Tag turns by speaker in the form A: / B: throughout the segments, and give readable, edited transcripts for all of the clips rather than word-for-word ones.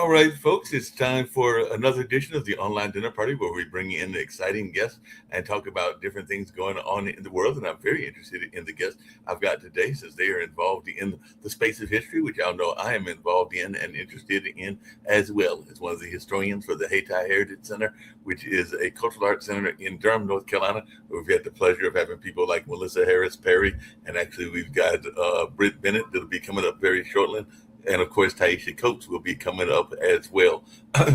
A: All right, folks, it's time for another edition of the Online Dinner Party where we bring in exciting guests and talk about different things going on in the world. And I'm very interested in the guests I've got today since they are involved in the space of history, which y'all know I am involved in and interested in as well. As one of the historians for the Hayti Heritage Center, which is a cultural arts center in Durham, North Carolina, where we've had the pleasure of having people like Melissa Harris Perry. And actually, we've got Britt Bennett that'll be coming up very shortly, and of course Taisha Coates will be coming up as well.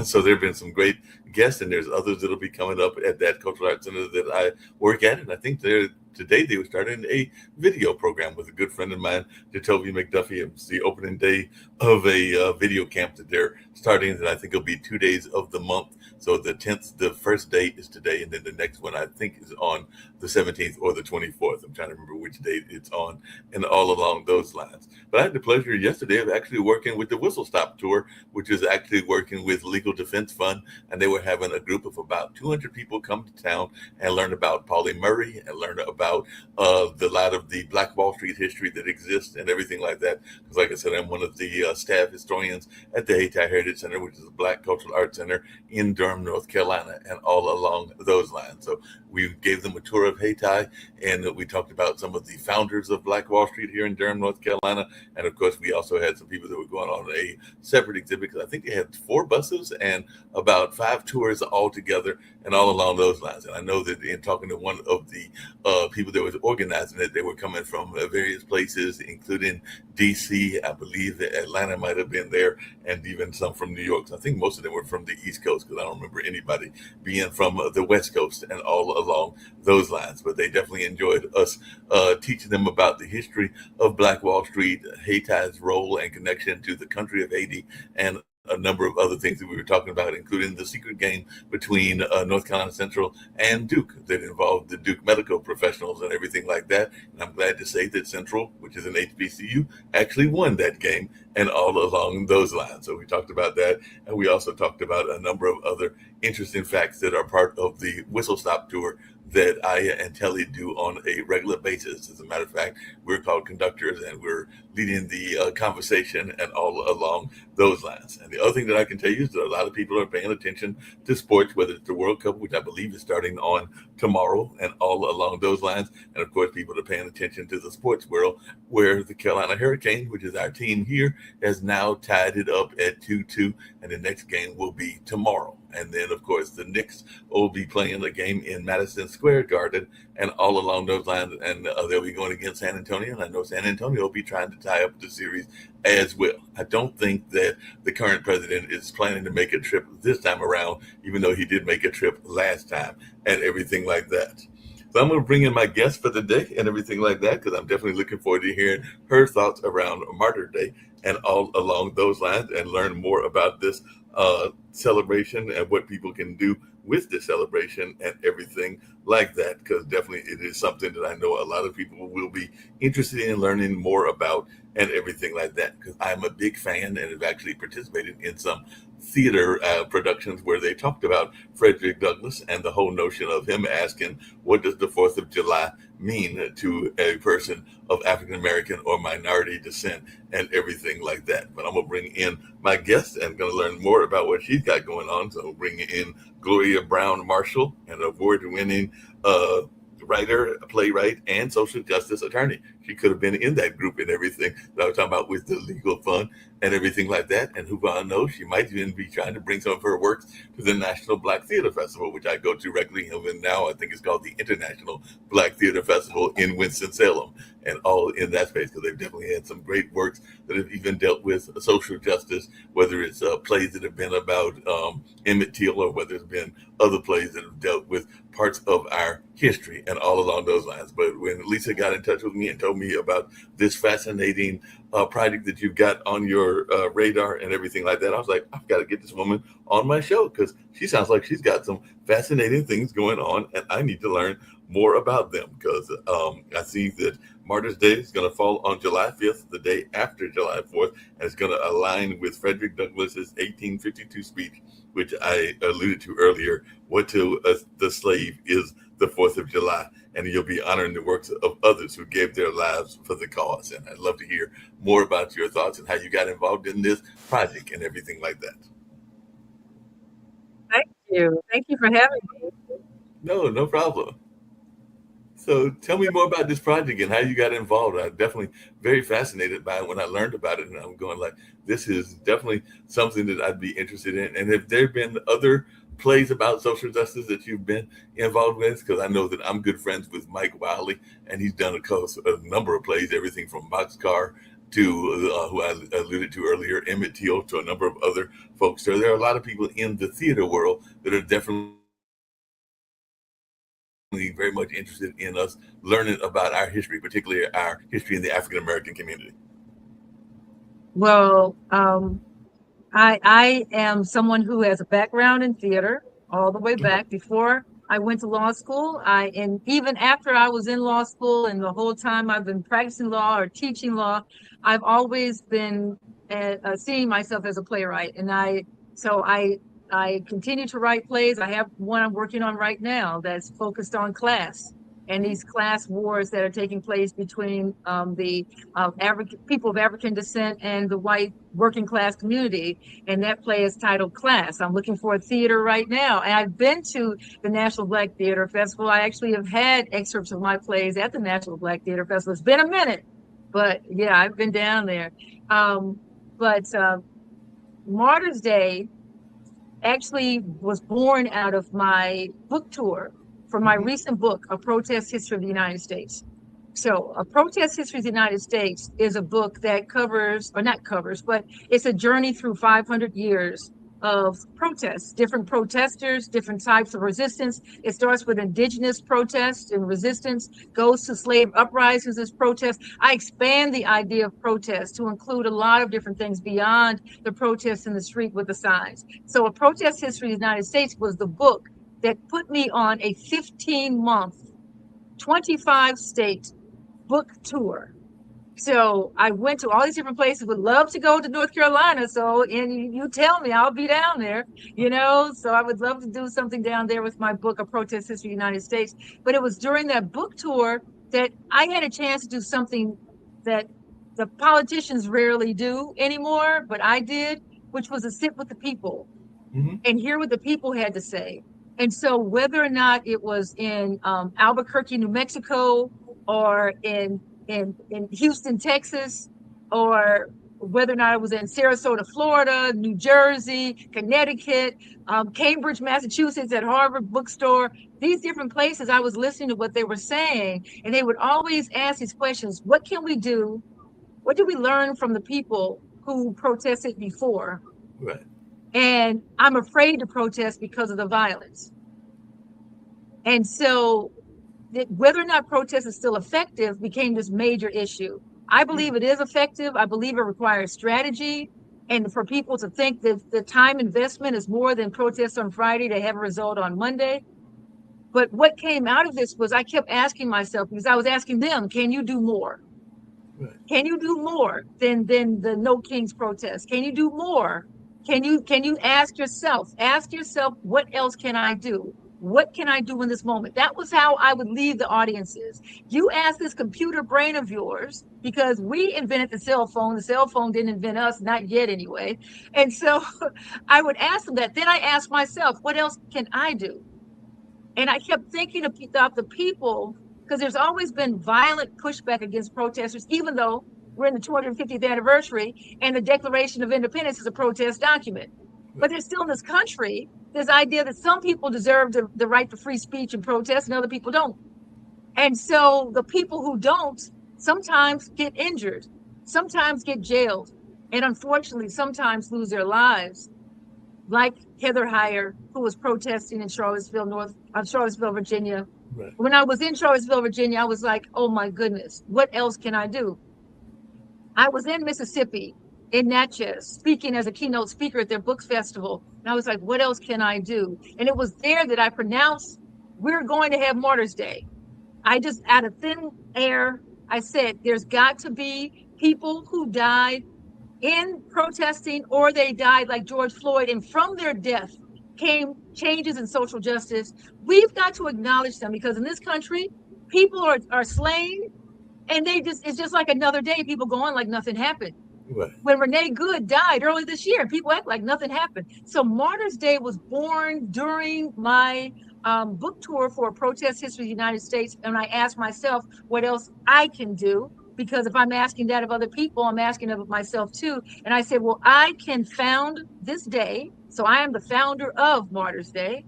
A: So there have been some great guests, and there's others that'll be coming up at that cultural arts center that I work at. And I think today they were starting a video program with a good friend of mine, Jatovia McDuffie. It's the opening day of a video camp that they're starting, that I think will be 2 days of the month. So the 10th, the first day is today, and then the next one I think is on the 17th or the 24th. I'm trying to remember which date it's on, and all along those lines. But I had the pleasure yesterday of actually working with the Whistle Stop Tour, which is actually working with Legal Defense Fund, and they were having a group of about 200 people come to town and learn about Pauli Murray and learn about the lot of the Black Wall Street history that exists and everything like that. Because, like I said, I'm one of the staff historians at the Hayti Heritage Center, which is a Black cultural arts center in Durham, North Carolina, and all along those lines. So we gave them a tour of Hayti, and we talked about some of the founders of Black Wall Street here in Durham, North Carolina. And of course, we also had some people that were going on a separate exhibit, because I think they had 4 buses and about 5 tours all together and all along those lines. And I know that in talking to one of the people that was organizing it, they were coming from various places, including DC, I believe that Atlanta might have been there, and even some from New York. So I think most of them were from the East Coast, because I don't remember anybody being from the West Coast and all along those lines. But they definitely enjoyed us teaching them about the history of Black Wall Street, Haiti's role and connection to the country of Haiti, and a number of other things that we were talking about, including the secret game between North Carolina Central and Duke that involved the Duke medical professionals and everything like that. And I'm glad to say that Central, which is an HBCU, actually won that game and all along those lines. So we talked about that. And we also talked about a number of other interesting facts that are part of the Whistle Stop Tour that Aya and Telly do on a regular basis. As a matter of fact, we're called conductors, and we're leading the conversation and all along those lines. And the other thing that I can tell you is that a lot of people are paying attention to sports, whether it's the World Cup, which I believe is starting on tomorrow, and all along those lines. And of course, people are paying attention to the sports world, where the Carolina Hurricanes, which is our team here, has now tied it up at 2-2, and the next game will be tomorrow. And then, of course, the Knicks will be playing a game in Madison Square Garden and all along those lines. And they'll be going against San Antonio. And I know San Antonio will be trying to tie up the series as well. I don't think that the current president is planning to make a trip this time around, even though he did make a trip last time and everything like that. So I'm going to bring in my guest for the day and everything like that, because I'm definitely looking forward to hearing her thoughts around Martyr Day and all along those lines, and learn more about this celebration and what people can do with the celebration and everything like that, because definitely it is something that I know a lot of people will be interested in learning more about and everything like that, because I'm a big fan and have actually participated in some theater productions where they talked about Frederick Douglass and the whole notion of him asking, what does the 4th of July mean to a person of African American or minority descent and everything like that. But I'm going to bring in my guest and going to learn more about what she's got going on. So I'll bring in Gloria Brown Marshall, an award-winning writer, playwright, and social justice attorney. She could have been in that group and everything that I was talking about with the legal fund and everything like that. And who knows, she might even be trying to bring some of her works to the National Black Theater Festival, which I go to regularly. And now I think it's called the International Black Theater Festival in Winston-Salem, and all in that space, because they've definitely had some great works that have even dealt with social justice, whether it's plays that have been about Emmett Till, or whether it's been other plays that have dealt with parts of our history and all along those lines. But when Lisa got in touch with me and told me about this fascinating project that you've got on your radar and everything like that, I was like, I've got to get this woman on my show, because she sounds like she's got some fascinating things going on, and I need to learn more about them, because I see that Martyrs Day is going to fall on July 5th, the day after July 4th, and it's going to align with Frederick Douglass's 1852 speech, which I alluded to earlier. What to the slave is the 4th of July, and you'll be honoring the works of others who gave their lives for the cause. And I'd love to hear more about your thoughts and how you got involved in this project and everything like that.
B: you. Thank you for having me.
A: No, no problem. So tell me more about this project and how you got involved. I'm definitely very fascinated by it when I learned about it, and I'm going like, this is definitely something that I'd be interested in. And have there been other plays about social justice that you've been involved with? Because I know that I'm good friends with Mike Wiley, and he's done a number of plays, everything from Boxcar to who I alluded to earlier, Emmett Till, to a number of other folks. So there are a lot of people in the theater world that are definitely very much interested in us learning about our history, particularly our history in the African American community.
B: Well, I am someone who has a background in theater all the way
A: Uh-huh.
B: back before I went to law school. And even after I was in law school and the whole time I've been practicing law or teaching law, I've always been seeing myself as a playwright. So I continue to write plays. I have one I'm working on right now that's focused on class and these class wars that are taking place between the African people of African descent and the white working class community. And that play is titled Class. I'm looking for a theater right now. And I've been to the National Black Theater Festival. I actually have had excerpts of my plays at the National Black Theater Festival. It's been a minute, but yeah, I've been down there. Um, but Martyrs Day actually was born out of my book tour for my
A: Hmm.
B: recent book, A Protest History of the United States. So, A Protest History of the United States is a book that covers, or not covers, but it's a journey through 500 years of protests, different protesters, different types of resistance. It starts with indigenous protests and resistance, goes to slave uprisings as protests. I expand the idea of protest to include a lot of different things beyond the protests in the street with the signs. So, A Protest History of the United States was the book that put me on a 15-month, 25 state book tour. So I went to all these different places, would love to go to North Carolina. So, and you tell me, I'll be down there, you know. So I would love to do something down there with my book, A Protest History of the United States. But it was during that book tour that I had a chance to do something that the politicians rarely do anymore, but I did, which was to sit with the people
A: Hmm.
B: and hear what the people had to say. And so, whether or not it was in Albuquerque, New Mexico, or in Houston, Texas, or whether or not it was in Sarasota, Florida, New Jersey, Connecticut, Cambridge, Massachusetts, at Harvard Bookstore, these different places, I was listening to what they were saying, and they would always ask these questions: What can we do? What do we learn from the people who protested before?
A: Right.
B: And I'm afraid to protest because of the violence. And so whether or not protest is still effective became this major issue. I
A: Yeah.
B: believe it is effective. I believe it requires strategy. And for people to think that the time investment is more than protest on Friday to have a result on Monday. But what came out of this was I kept asking myself, because I was asking them, can you do more?
A: Right.
B: Can you do more than the No Kings protest? Can you do more? Can you ask yourself, what else can I do? What can I do in this moment? That was how I would leave the audiences. You ask this computer brain of yours, because we invented the cell phone. The cell phone didn't invent us, not yet anyway. And so I would ask them that. Then I asked myself, what else can I do? And I kept thinking about the people, because there's always been violent pushback against protesters, even though we're in the 250th anniversary and the Declaration of Independence is a protest document. But
A: Right.
B: there's still in this country this idea that some people deserve the right to free speech and protest and other people don't. And so the people who don't sometimes get injured, sometimes get jailed, and unfortunately sometimes lose their lives, like Heather Heyer, who was protesting in Charlottesville, Virginia.
A: Right.
B: When I was in Charlottesville, Virginia, I was like, oh my goodness, what else can I do? I was in Mississippi, in Natchez, speaking as a keynote speaker at their book festival. And I was like, what else can I do? And it was there that I pronounced, we're going to have Martyrs Day. I just, out of thin air, I said, there's got to be people who died in protesting, or they died like George Floyd, and from their death came changes in social justice. We've got to acknowledge them, because in this country, people are slain, and it's just like another day. People go on like nothing happened.
A: Right.
B: when Renee Good died early this year. People act like nothing happened. So Martyrs Day was born during my book tour for Protest History of the United States. And I asked myself what else I can do. Because if I'm asking that of other people, I'm asking of myself too. And I said, well, I can found this day. So I am the founder of Martyrs Day.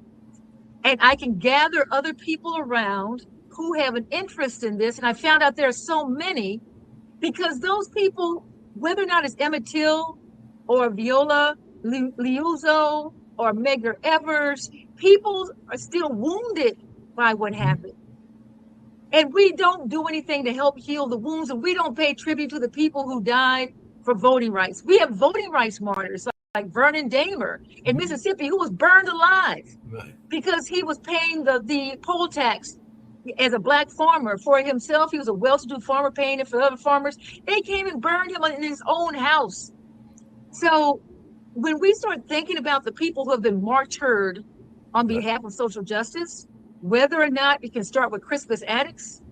B: And I can gather other people around who have an interest in this. And I found out there are so many because those people, whether or not it's Emmett Till or Viola Liuzzo or Medgar Evers, people are still wounded by what happened. And we don't do anything to help heal the wounds, and we don't pay tribute to the people who died for voting rights. We have voting rights martyrs like Vernon Dahmer in Mississippi, who was burned alive because he was paying the poll tax as a black farmer for himself. He was a well-to-do farmer paying it for other farmers. They came and burned him in his own house. So when we start thinking about the people who have been martyred on behalf of social justice, whether or not we can start with Crispus Attucks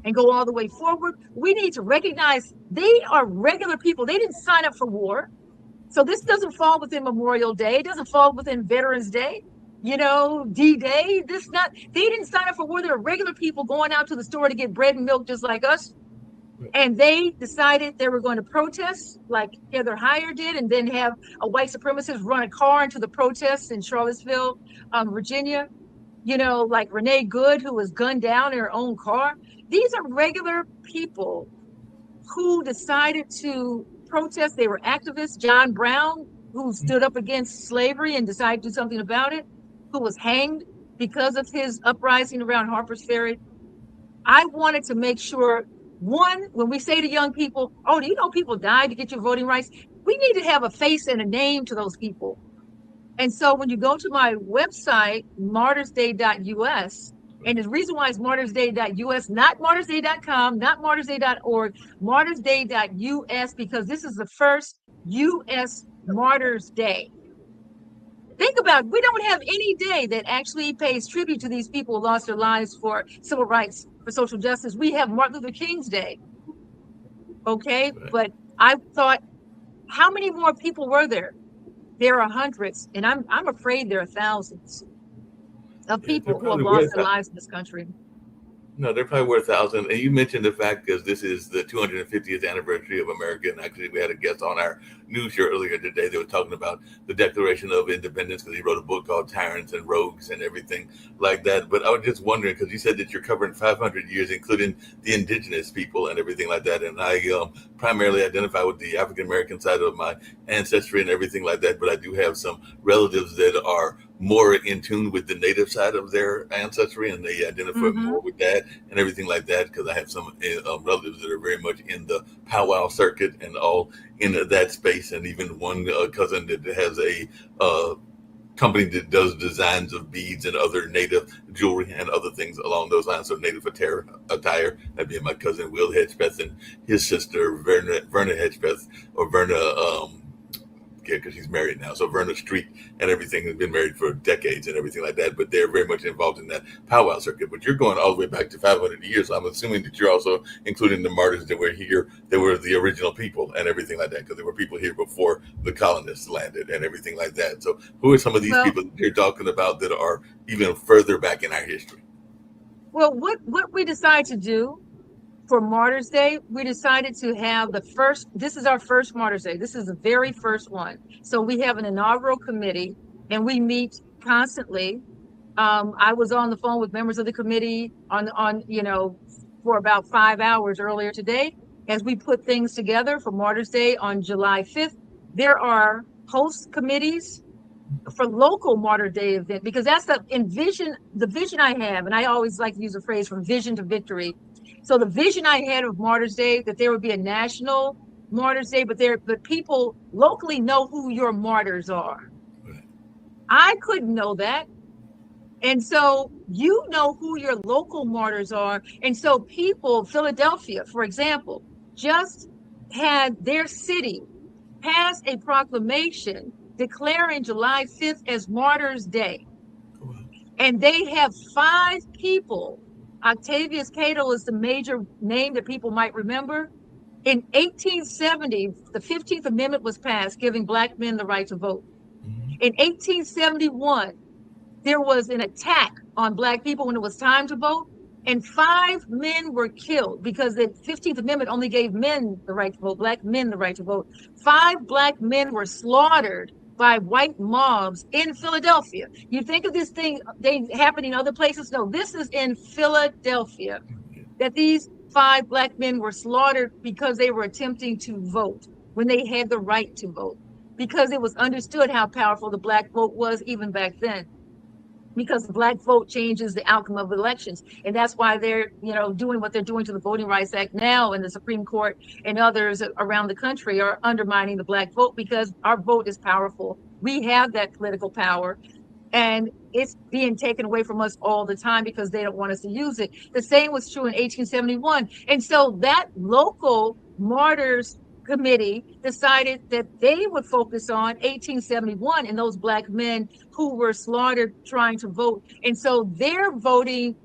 B: and go all the way forward, we need to recognize they are regular people. They didn't sign up for war. So this doesn't fall within Memorial Day. It doesn't fall within Veterans Day. D-Day, they didn't sign up for war. They're regular people going out to the store to get bread and milk just like us. And they decided they were going to protest like Heather Heyer did, and then have a white supremacist run a car into the protests in Charlottesville, Virginia. Like Renee Good, who was gunned down in her own car. These are regular people who decided to protest. They were activists. John Brown, who stood up against slavery and decided to do something about it, who was hanged because of his uprising around Harper's Ferry. I wanted to make sure, one, when we say to young people, oh, do you know people died to get your voting rights? We need to have a face and a name to those people. And so when you go to my website, martyrsday.us, and the reason why it's martyrsday.us, not martyrsday.com, not martyrsday.org, martyrsday.us, because this is the first U.S. Martyrs Day. Think about it. We don't have any day that actually pays tribute to these people who lost their lives for civil rights, for social justice. We have Martin Luther King's Day. Okay, but I thought, how many more people were there? There are hundreds, and I'm afraid there are thousands of people who have lost their lives in this country.
A: No, they're probably worth 1,000. And you mentioned the fact because this is the 250th anniversary of America. And actually, we had a guest on our news show earlier today. They were talking about the Declaration of Independence because he wrote a book called Tyrants and Rogues and everything like that. But I was just wondering, because you said that you're covering 500 years, including the indigenous people and everything like that. And I primarily identify with the African American side of my ancestry and everything like that. But I do have some relatives that are more in tune with the native side of their ancestry, and they identify more with that and everything like that, because I have some relatives that are very much in the powwow circuit and all in that space, and even one cousin that has a company that does designs of beads and other native jewelry and other things along those lines. So native attire. That'd be my cousin Will Hedgepeth and his sister Verna Hedgepeth, or Verna because she's married now. So Verna Street and everything has been married for decades and everything like that, but they're very much involved in that powwow circuit. But you're going all the way back to 500 years. So I'm assuming that you're also including the martyrs that were here. They were the original people and everything like that, because there were people here before the colonists landed and everything like that. So who are some of these people that you're talking about that are even further back in our history?
B: Well, what we decided to do for Martyrs Day, we decided to have this is our first Martyrs Day. This is the very first one. So we have an inaugural committee and we meet constantly. I was on the phone with members of the committee for about 5 hours earlier today as we put things together for Martyrs Day on July 5th. There are host committees for local Martyr Day event, because that's the vision I have. And I always like to use the phrase from vision to victory. So the vision I had of Martyrs Day, that there would be a national Martyrs Day, but people locally know who your martyrs are. I couldn't know that. And so you know who your local martyrs are. And so people, Philadelphia, for example, just had their city pass a proclamation declaring July 5th as Martyrs Day. And they have 5 people. Octavius Cato is the major name that people might remember. In 1870, the 15th Amendment was passed, giving Black men the right to vote. In 1871, there was an attack on Black people when it was time to vote, and 5 men were killed because the 15th Amendment only gave men the right to vote, Black men the right to vote. 5 Black men were slaughtered by white mobs in Philadelphia. You think of this thing happening in other places? No, this is in Philadelphia, that these 5 Black men were slaughtered because they were attempting to vote when they had the right to vote, because it was understood how powerful the Black vote was even back then, because the Black vote changes the outcome of elections. And that's why they're, doing what they're doing to the Voting Rights Act now, and the Supreme Court and others around the country are undermining the Black vote, because our vote is powerful. We have that political power, and it's being taken away from us all the time because they don't want us to use it. The same was true in 1871. And so that local martyrs committee decided that they would focus on 1871 and those Black men who were slaughtered trying to vote. And so their voting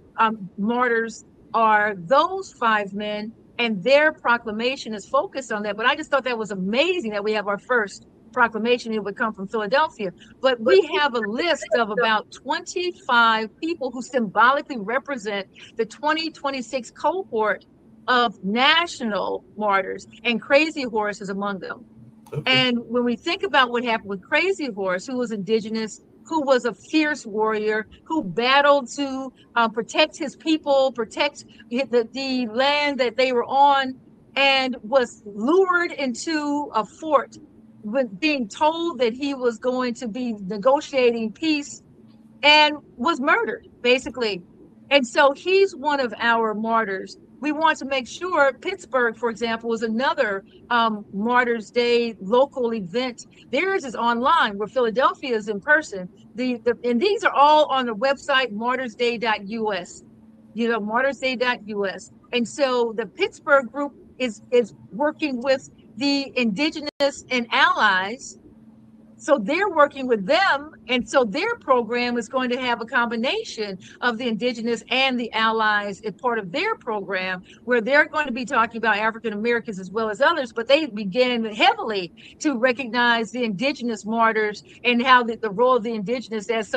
B: martyrs are those 5 men, and their proclamation is focused on that. But I just thought that was amazing that we have our first proclamation. It would come from Philadelphia. But we have a list of about 25 people who symbolically represent the 2026 cohort of national martyrs, and Crazy Horse is among them. Okay. And when we think about what happened with Crazy Horse, who was indigenous, who was a fierce warrior, who battled to protect his people, protect the land that they were on, and was lured into a fort with being told that he was going to be negotiating peace, and was murdered, basically. And so he's one of our martyrs. We want to make sure Pittsburgh, for example, is another Martyrs Day local event. Theirs is online, where Philadelphia is in person. And these are all on the website, martyrsday.us, martyrsday.us. And so the Pittsburgh group is working with the indigenous and allies. So they're working with them. And so their program is going to have a combination of the indigenous and the allies as part of their program, where they're going to be talking about African Americans as well as others. But they begin heavily to recognize the indigenous martyrs, and how the role of the indigenous as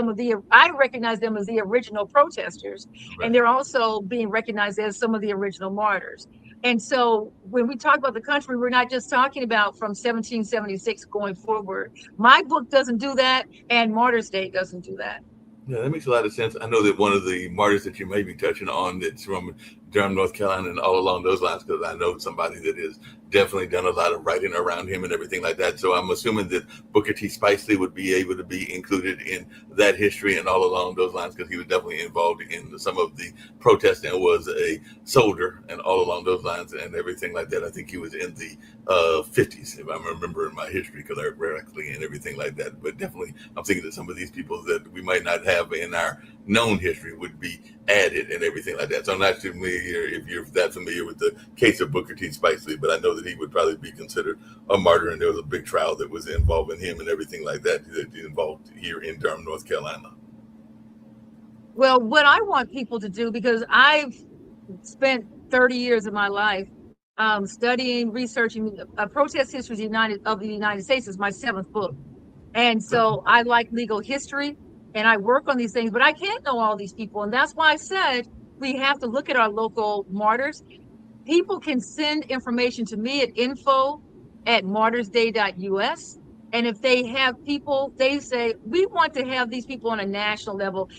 B: I recognize them as the original protesters. Right. And they're also being recognized as some of the original martyrs. And so when we talk about the country, we're not just talking about from 1776 going forward. My book doesn't do that, and Martyrs Day doesn't do that.
A: Yeah, that makes a lot of sense. I know that one of the martyrs that you may be touching on, that's from Durham, North Carolina, and all along those lines, because I know somebody that has definitely done a lot of writing around him and everything like that. So I'm assuming that Booker T. Spicely would be able to be included in that history and all along those lines, because he was definitely involved in some of the protests and was a soldier and all along those lines and everything like that. I think he was in the 50s, if I'm remembering my history correctly, and everything like that. But definitely, I'm thinking that some of these people that we might not have in our known history would be added and everything like that. So I'm not familiar if you're that familiar with the case of Booker T. Spicely, but I know that he would probably be considered a martyr, and there was a big trial that was involving him and everything like that involved here in Durham, North Carolina.
B: Well, what I want people to do, because I've spent 30 years of my life studying, researching protest history of the United States, is my 7th book. And so I like legal history, and I work on these things, but I can't know all these people. And that's why I said we have to look at our local martyrs. People can send information to me at info@martyrsday.us. And if they have people, they say, we want to have these people on a national level.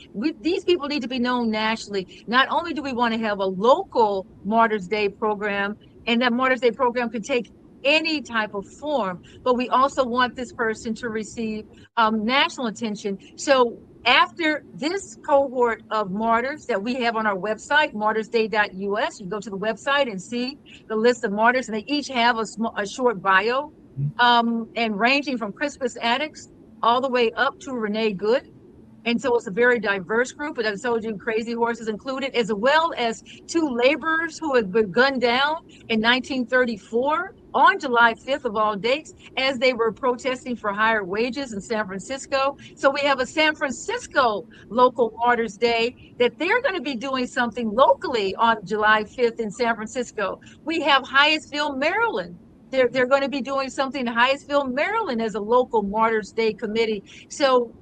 B: These people need to be known nationally. Not only do we want to have a local Martyrs Day program, and that Martyrs Day program could take any type of form, but we also want this person to receive national attention. So after this cohort of martyrs that we have on our website, martyrsday.us, you go to the website and see the list of martyrs, and they each have a short bio, and ranging from Crispus Attucks all the way up to Renee Good. And so it's a very diverse group, but I told you Crazy Horse is included, as well as two laborers who had been gunned down in 1934 on July 5th of all dates, as they were protesting for higher wages in San Francisco. So we have a San Francisco local Martyrs Day that they're going to be doing something locally on July 5th in San Francisco. We have Hyattsville, Maryland. They're going to be doing something in Hyattsville, Maryland as a local Martyrs Day committee. So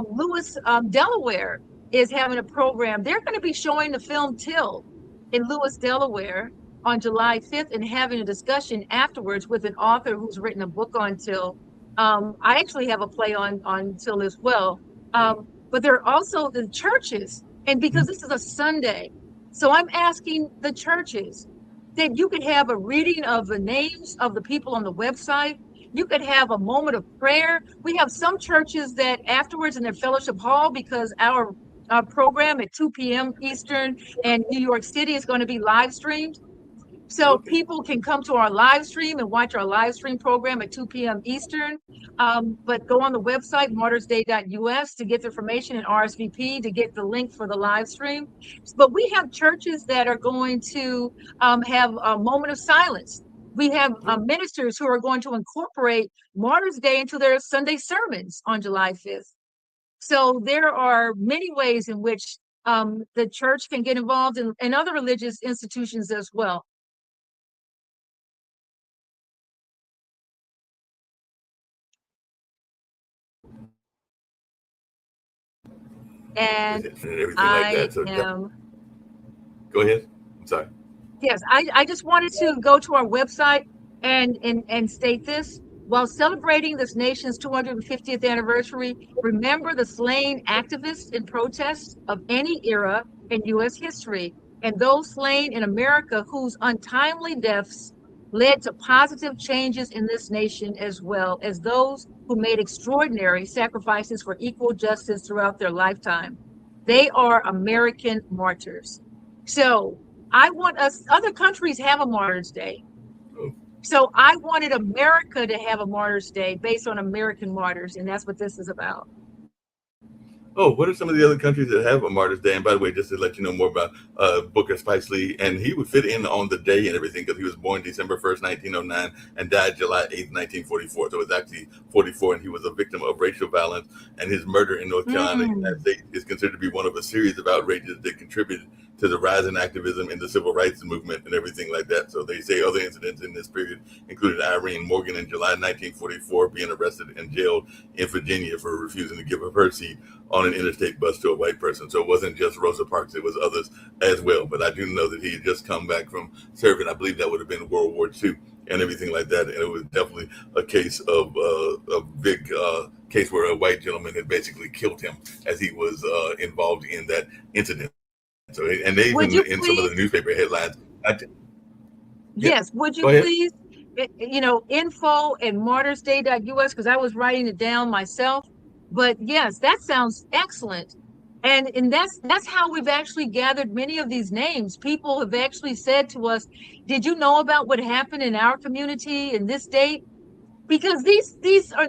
B: Lewis, Delaware is having a program. They're going to be showing the film Till in Lewis, Delaware on July 5th and having a discussion afterwards with an author who's written a book on Till. I actually have a play on Till as well. But there are also the churches, and because this is a Sunday, so I'm asking the churches that you could have a reading of the names of the people on the website. You could have a moment of prayer. We have some churches that afterwards in their fellowship hall, because our program at 2 p.m. Eastern and New York City is going to be live streamed. So people can come to our live stream and watch our live stream program at 2 p.m. Eastern. But go on the website, martyrsday.us, to get the information, and RSVP to get the link for the live stream. But we have churches that are going to have a moment of silence. We have ministers who are going to incorporate Martyrs Day into their Sunday sermons on July 5th. So there are many ways in which the church can get involved, and other religious institutions as well. And
A: everything
B: I
A: like that. So
B: am.
A: Go ahead. I'm sorry.
B: Yes, I just wanted to go to our website and state this. While celebrating this nation's 250th anniversary, remember the slain activists in protest of any era in U.S. history, and those slain in America whose untimely deaths led to positive changes in this nation, as well as those who made extraordinary sacrifices for equal justice throughout their lifetime. They are American martyrs. So I want us, other countries have a Martyrs Day. So I wanted America to have a Martyrs Day based on American martyrs, and that's what this is about.
A: Oh, what are some of the other countries that have a Martyrs Day? And by the way, just to let you know more about Booker Spice Lee, and he would fit in on the day and everything because he was born December 1st, 1909, and died July 8th, 1944. So it was actually 44, and he was a victim of racial violence, and his murder in North Carolina, United States, is considered to be one of a series of outrages that contributed to the rise in activism in the civil rights movement and everything like that. So they say other incidents in this period included Irene Morgan in July 1944 being arrested and jailed in Virginia for refusing to give up her seat on an interstate bus to a white person. So it wasn't just Rosa Parks, it was others as well. But I do know that he had just come back from serving, I believe that would have been World War II and everything like that. And it was definitely a case of a big case where a white gentleman had basically killed him as he was involved in that incident. So, and they even in some of the newspaper headlines.
B: Yes, would you please, info at martyrsday.us, because I was writing it down myself. But yes, that sounds excellent. And that's how we've actually gathered many of these names. People have actually said to us, did you know about what happened in our community in this date? Because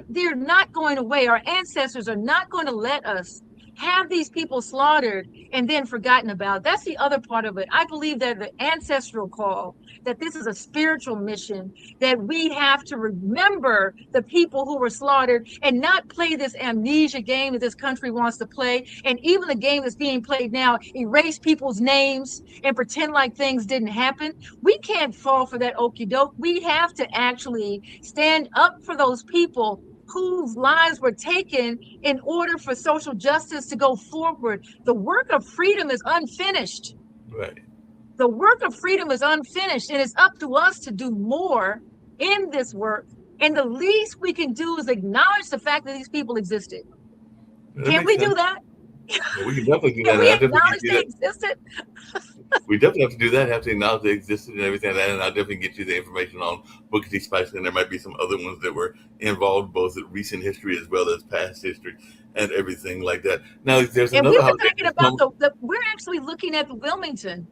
B: they're not going away. Our ancestors are not going to let us have these people slaughtered and then forgotten about. That's the other part of it. I believe that the ancestral call, that this is a spiritual mission, that we have to remember the people who were slaughtered and not play this amnesia game that this country wants to play. And even the game that's being played now, erase people's names and pretend like things didn't happen. We can't fall for that okie doke. We have to actually stand up for those people whose lives were taken in order for social justice to go forward. The work of freedom is unfinished.
A: Right.
B: The work of freedom is unfinished, and it's up to us to do more in this work. And the least we can do is acknowledge the fact that these people existed. Can we do that?
A: Well, we can definitely do that.
B: Can we acknowledge they existed?
A: We definitely have to do that, have to acknowledge they existed and everything like that. And I'll definitely get you the information on Booker T. Spice. And there might be some other ones that were involved, both in recent history as well as past history and everything like that. Now, there's another.
B: And we were thinking about we're actually looking at the Wilmington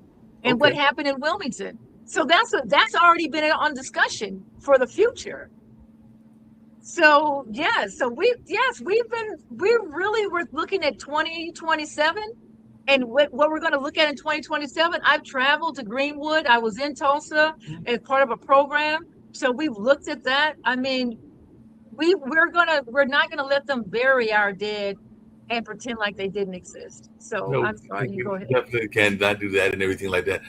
B: and what happened in Wilmington. So that's already been on discussion for the future. So yeah, we're looking at 2027 and what we're going to look at in 2027. I've traveled to Greenwood. I was in Tulsa as part of a program. So we've looked at that. I mean, we're not gonna let them bury our dead and pretend like they didn't exist. So
A: No,
B: I'm sorry, you
A: we
B: go ahead.
A: definitely cannot do that and everything like that.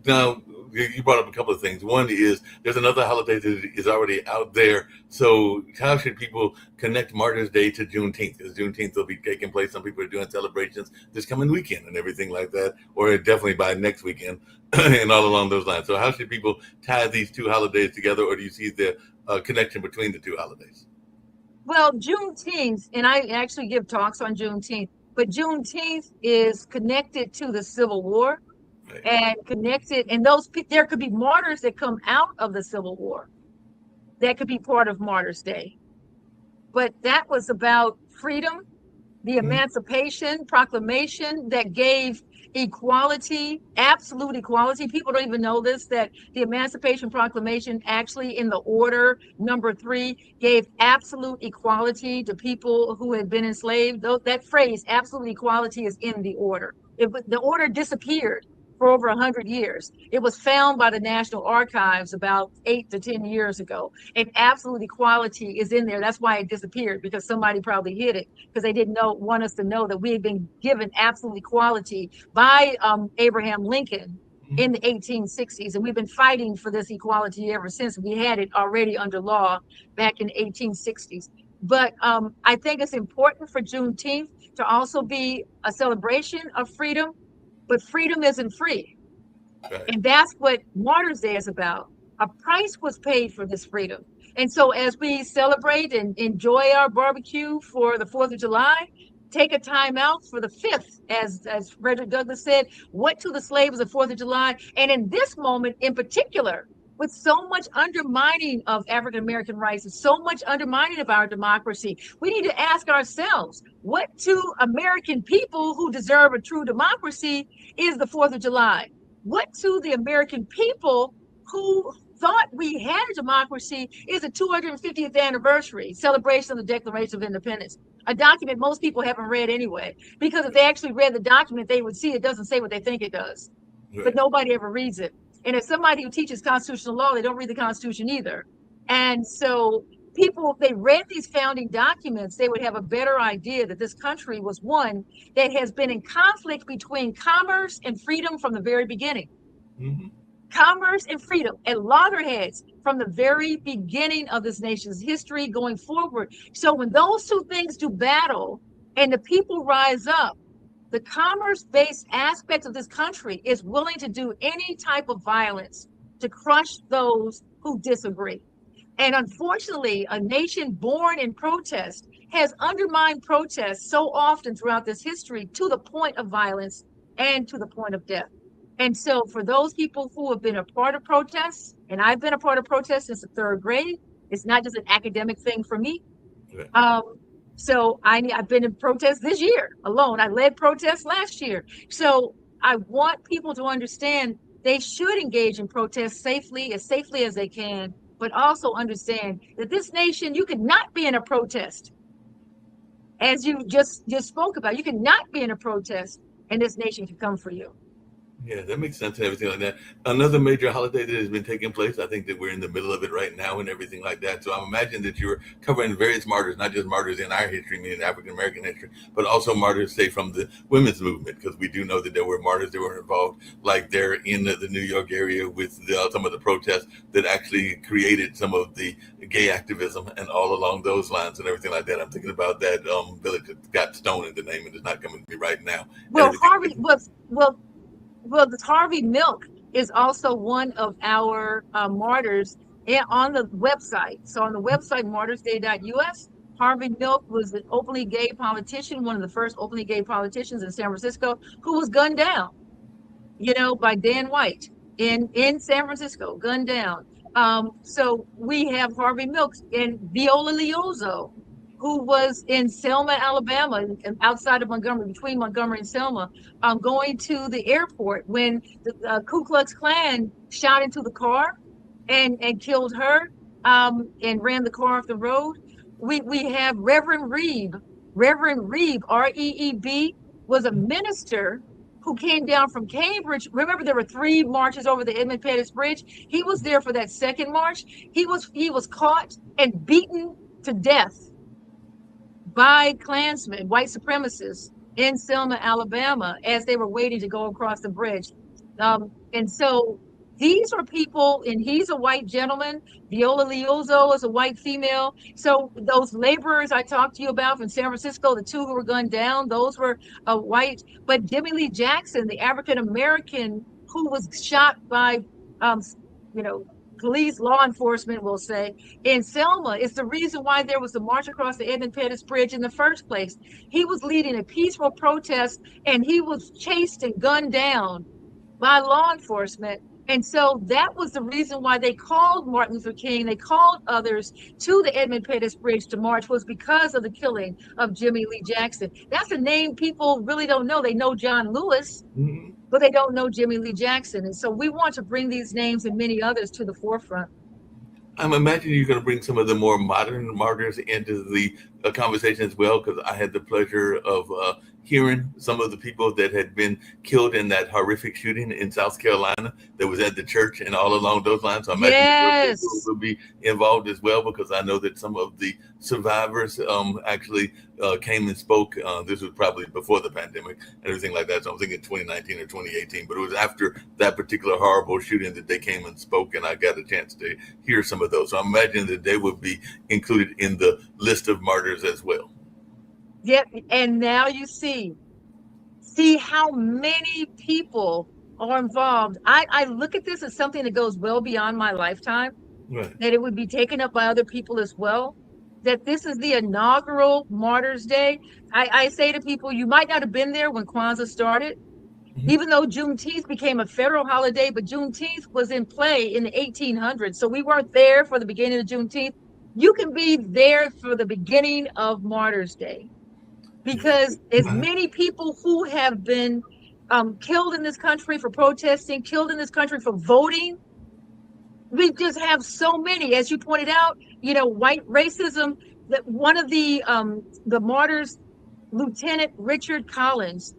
A: Now, you brought up a couple of things. One is there's another holiday that is already out there. So, how should people connect Martyrs Day to Juneteenth? Because Juneteenth will be taking place. Some people are doing celebrations this coming weekend and everything like that, or definitely by next weekend, and all along those lines. So, how should people tie these two holidays together, or do you see the connection between the two holidays?
B: Well, Juneteenth, and I actually give talks on Juneteenth, but Juneteenth is connected to the Civil War
A: Right.
B: and connected, and there could be martyrs that come out of the Civil War that could be part of Martyrs Day. But that was about freedom, the
A: Mhm.
B: Emancipation Proclamation that gave equality, absolute equality. People don't even know this, that the Emancipation Proclamation actually in the order number 3 gave absolute equality to people who had been enslaved. That phrase, absolute equality, is in the order. The order disappeared for over 100 years. It was found by the National Archives about 8 to 10 years ago. And absolute equality is in there. That's why it disappeared, because somebody probably hid it because they didn't want us to know that we had been given absolute equality by Abraham Lincoln in the 1860s. And we've been fighting for this equality ever since. We had it already under law back in the 1860s. But I think it's important for Juneteenth to also be a celebration of freedom, but freedom isn't free.
A: Right.
B: And that's what Martyrs Day is about. A price was paid for this freedom. And so as we celebrate and enjoy our barbecue for the 4th of July, take a time out for the 5th, as Frederick Douglass said, what to the slave is the 4th of July. And in this moment in particular, with so much undermining of African American rights and so much undermining of our democracy, we need to ask ourselves, what to American people who deserve a true democracy is the 4th of July? What to the American people who thought we had a democracy is the 250th anniversary celebration of the Declaration of Independence, a document most people haven't read anyway, because if they actually read the document, they would see it doesn't say what they think it does, but
A: Right.
B: nobody ever reads it. And as somebody who teaches constitutional law, they don't read the Constitution either. And so people, if they read these founding documents, they would have a better idea that this country was one that has been in conflict between commerce and freedom from the very beginning.
A: Hmm.
B: Commerce and freedom at loggerheads from the very beginning of this nation's history going forward. So when those two things do battle and the people rise up, the commerce-based aspect of this country is willing to do any type of violence to crush those who disagree. And unfortunately, a nation born in protest has undermined protest so often throughout this history to the point of violence and to the point of death. And so, for those people who have been a part of protests, and I've been a part of protests since the 3rd grade, it's not just an academic thing for me.
A: Right.
B: Um, so I've been in protests this year alone. I led protests last year. So I want people to understand they should engage in protests safely as they can, but also understand that this nation, you could not be in a protest, as you just spoke about. You could not be in a protest, and this nation can come for you.
A: Yeah, that makes sense and everything like that. Another major holiday that has been taking place, I think that we're in the middle of it right now and everything like that. So I'm imagining that you're covering various martyrs, not just martyrs in our history, meaning African American history, but also martyrs, say, from the women's movement, because we do know that there were martyrs that were involved, like there in the New York area with some of the protests that actually created some of the gay activism and all along those lines and everything like that. I'm thinking about that village that got stoned in the name, and it's not coming to me right now. And
B: Well,
A: everything.
B: Harvey was well, the Harvey Milk is also one of our martyrs on the website. So on the website, martyrsday.us, Harvey Milk was an openly gay politician, one of the first openly gay politicians in San Francisco, who was gunned down, by Dan White in San Francisco, gunned down. So we have Harvey Milk and Viola Liuzzo, who was in Selma, Alabama, and outside of Montgomery, between Montgomery and Selma, going to the airport when the Ku Klux Klan shot into the car and killed her. and ran the car off the road. We have Reverend Reeb. Reverend Reeb, R-E-E-B, was a minister who came down from Cambridge. Remember, there were 3 marches over the Edmund Pettus Bridge. He was there for that second march. He was caught and beaten to death by Klansmen, white supremacists in Selma, Alabama, as they were waiting to go across the bridge. And so these are people, and he's a white gentleman. Viola Liuzzo is a white female. So those laborers I talked to you about from San Francisco, the 2 who were gunned down, those were white. But Jimmy Lee Jackson, the African American who was shot by, you know, police, law enforcement, will say, in Selma, is the reason why there was a march across the Edmund Pettus Bridge in the first place. He was leading a peaceful protest, and he was chased and gunned down by law enforcement. And so that was the reason why they called Martin Luther King, they called others to the Edmund Pettus Bridge to march, was because of the killing of Jimmy Lee Jackson. That's a name people really don't know. They know John Lewis, but they don't know Jimmy Lee Jackson. And so we want to bring these names and many others to the forefront.
A: I'm imagining you're going to bring some of the more modern martyrs into the conversation as well, because I had the pleasure of hearing some of the people that had been killed in that horrific shooting in South Carolina that was at the church and all along those lines. So I imagine those people will be involved as well, because I know that some of the survivors actually came and spoke. This was probably before the pandemic and everything like that. So I'm thinking 2019 or 2018, but it was after that particular horrible shooting that they came and spoke, and I got a chance to hear some of those. So I'm imagining that they would be included in the list of martyrs as well.
B: Yep. And now you see how many people are involved. I look at this as something that goes well beyond my lifetime,
A: Right.
B: that it would be taken up by other people as well, that this is the inaugural Martyrs Day. I say to people, you might not have been there when Kwanzaa started, even though Juneteenth became a federal holiday, but Juneteenth was in play in the 1800s. So we weren't there for the beginning of Juneteenth. You can be there for the beginning of Martyrs Day, because as many people who have been killed in this country for protesting, killed in this country for voting, we just have so many, as you pointed out, white racism. That one of the martyrs, Lieutenant Richard Collins,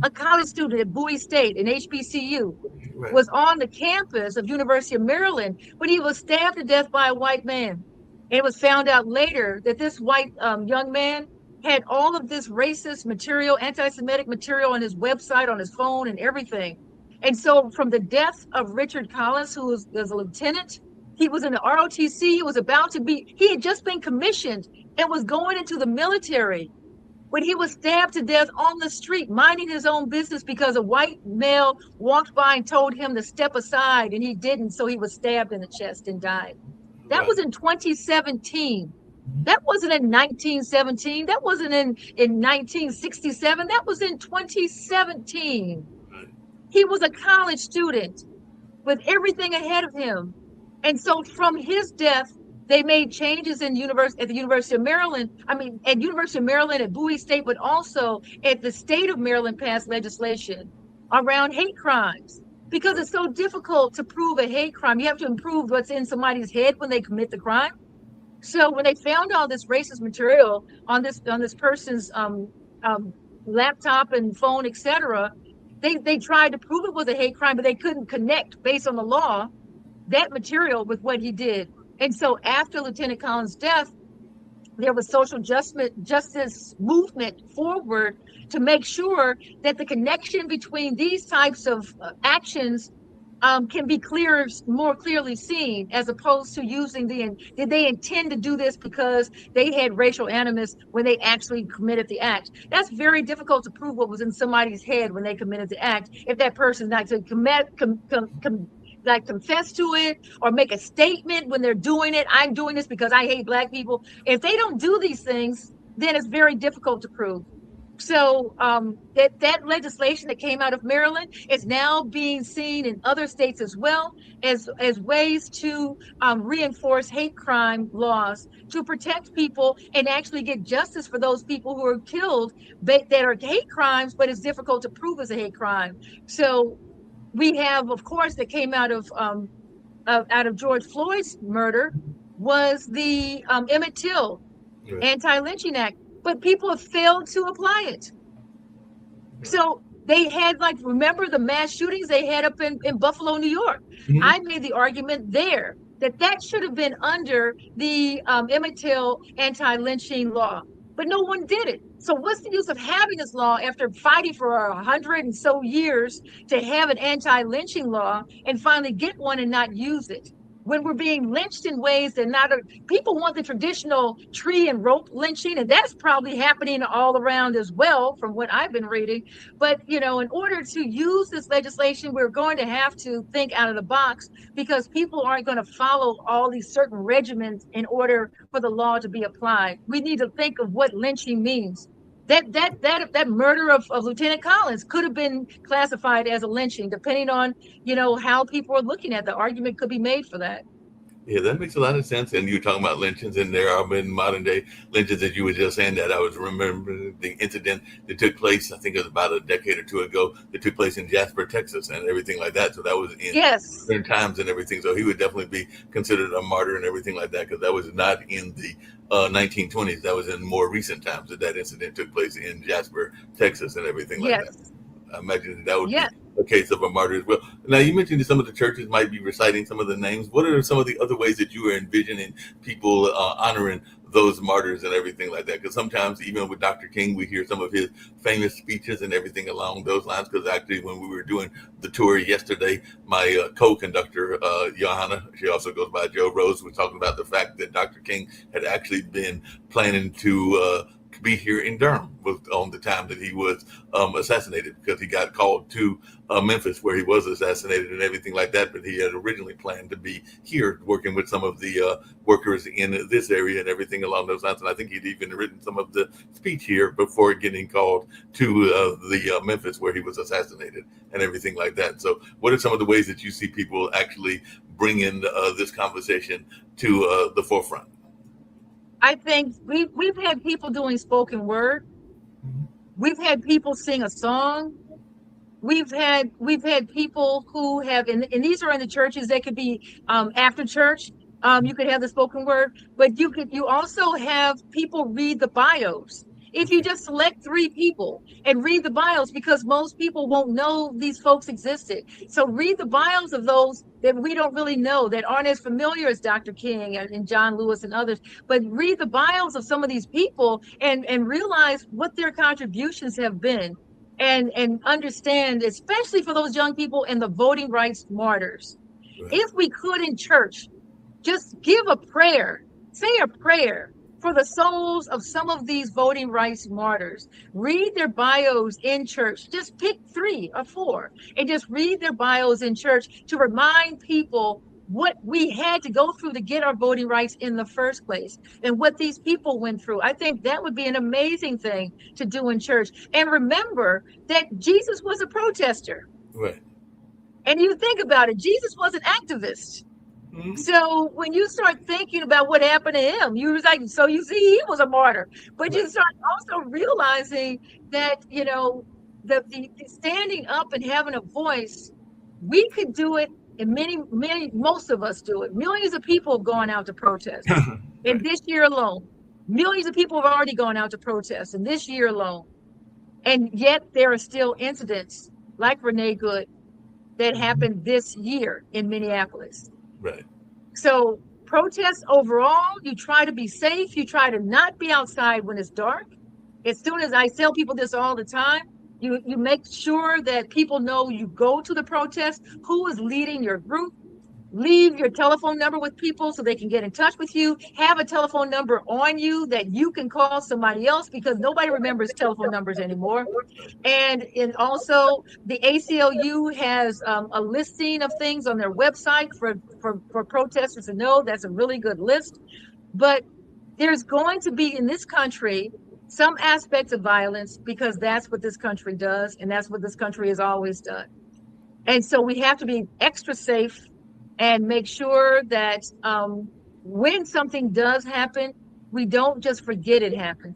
B: a college student at Bowie State, an HBCU,
A: Right.
B: was on the campus of University of Maryland when he was stabbed to death by a white man. And it was found out later that this white young man had all of this racist material, anti-Semitic material on his website, on his phone, and everything. And so from the death of Richard Collins, who was a lieutenant, he was in the ROTC, he had just been commissioned and was going into the military when he was stabbed to death on the street, minding his own business, because a white male walked by and told him to step aside, and he didn't, so he was stabbed in the chest and died. That was in 2017. That wasn't in 1917. That wasn't in 1967. That was in 2017. He was a college student with everything ahead of him. And so from his death, they made changes at the University of Maryland. At University of Maryland, at Bowie State, but also at the state of Maryland passed legislation around hate crimes, because it's so difficult to prove a hate crime. You have to prove what's in somebody's head when they commit the crime. So when they found all this racist material on this person's laptop and phone, etc., they tried to prove it was a hate crime, but they couldn't connect, based on the law, that material with what he did. And so after Lieutenant Collins' death, there was social justice movement forward to make sure that the connection between these types of actions can be more clearly seen, as opposed to using did they intend to do this because they had racial animus when they actually committed the act. That's very difficult to prove what was in somebody's head when they committed the act, if that person not to confess to it or make a statement when they're doing it. I'm doing this because I hate Black people. If they don't do these things, then it's very difficult to prove. So that legislation that came out of Maryland is now being seen in other states as well, as ways to reinforce hate crime laws to protect people and actually get justice for those people who are killed that are hate crimes, but it's difficult to prove as a hate crime. So we have, of course, that came out of George Floyd's murder, was the Emmett Till
A: Right.
B: Anti-Lynching Act, but people have failed to apply it. So they had, like, remember the mass shootings they had up in Buffalo, New York?
A: Mhm.
B: I made the argument there that that should have been under the Emmett Till anti-lynching law, but no one did it. So what's the use of having this law after fighting for 100 and so years to have an anti-lynching law and finally get one and not use it? When we're being lynched in ways that not people want the traditional tree and rope lynching, and that's probably happening all around as well, from what I've been reading. But in order to use this legislation, we're going to have to think out of the box, because people aren't going to follow all these certain regimens in order for the law to be applied. We need to think of what lynching means. That murder of Lieutenant Collins could have been classified as a lynching, depending on how people are looking at the argument could be made for that.
A: Yeah, that makes a lot of sense. And you're talking about lynchings, and there have been modern day lynchings, as you were just saying that. I was remembering the incident that took place, I think it was about a decade or two ago, that took place in Jasper, Texas, and everything like that. So that was in
B: Yes.
A: modern times and everything. So he would definitely be considered a martyr and everything like that, because that was not in the 1920s. That was in more recent times that incident took place in Jasper, Texas, and everything like that.
B: Yes.
A: I imagine that would be
B: Yes.
A: a case of a martyr as well. Now, you mentioned that some of the churches might be reciting some of the names. What are some of the other ways that you are envisioning people honoring those martyrs and everything like that? Because sometimes, even with Dr. King, we hear some of his famous speeches and everything along those lines. Because actually, when we were doing the tour yesterday, my co-conductor, Johanna, she also goes by Joe Rose, was talking about the fact that Dr. King had actually been planning to be here in Durham on the time that he was assassinated, because he got called to Memphis where he was assassinated and everything like that. But he had originally planned to be here working with some of the workers in this area and everything along those lines. And I think he'd even written some of the speech here before getting called to the Memphis where he was assassinated and everything like that. So what are some of the ways that you see people actually bringing this conversation to the forefront?
B: I think we've had people doing spoken word. We've had people sing a song. We've had people who have, and these are in the churches. That could be after church. You could have the spoken word, but you also have people read the bios. If you just select 3 people and read the bios, because most people won't know these folks existed. So read the bios of those that we don't really know, that aren't as familiar as Dr. King and John Lewis and others. But read the bios of some of these people and realize what their contributions have been, and understand, especially for those young people and the voting rights martyrs.
A: Right.
B: If we could in church just give a prayer, say a prayer for the souls of some of these voting rights martyrs. Read their bios in church. Just pick 3 or 4 and just read their bios in church to remind people what we had to go through to get our voting rights in the first place, and what these people went through. I think that would be an amazing thing to do in church. And remember that Jesus was a protester.
A: Right.
B: And you think about it, Jesus was an activist.
A: Mhm.
B: So when you start thinking about what happened to him, you was like, so you see, he was a martyr. But you start also realizing that, the standing up and having a voice, we could do it, and most of us do it. Millions of people have gone out to protest. And this year alone, millions of people have already gone out to protest in this year alone. And yet there are still incidents like Renee Good that happened this year in Minneapolis.
A: Right.
B: So protests overall, you try to be safe. You try to not be outside when it's dark. As soon as I tell people this all the time, you make sure that people know you go to the protest, who is leading your group. Leave your telephone number with people so they can get in touch with you. Have a telephone number on you that you can call somebody else, because nobody remembers telephone numbers anymore. And also the ACLU has a listing of things on their website for protesters to know. That's a really good list. But there's going to be in this country some aspects of violence, because that's what this country does, and that's what this country has always done. And so we have to be extra safe and make sure that when something does happen, we don't just forget it happened.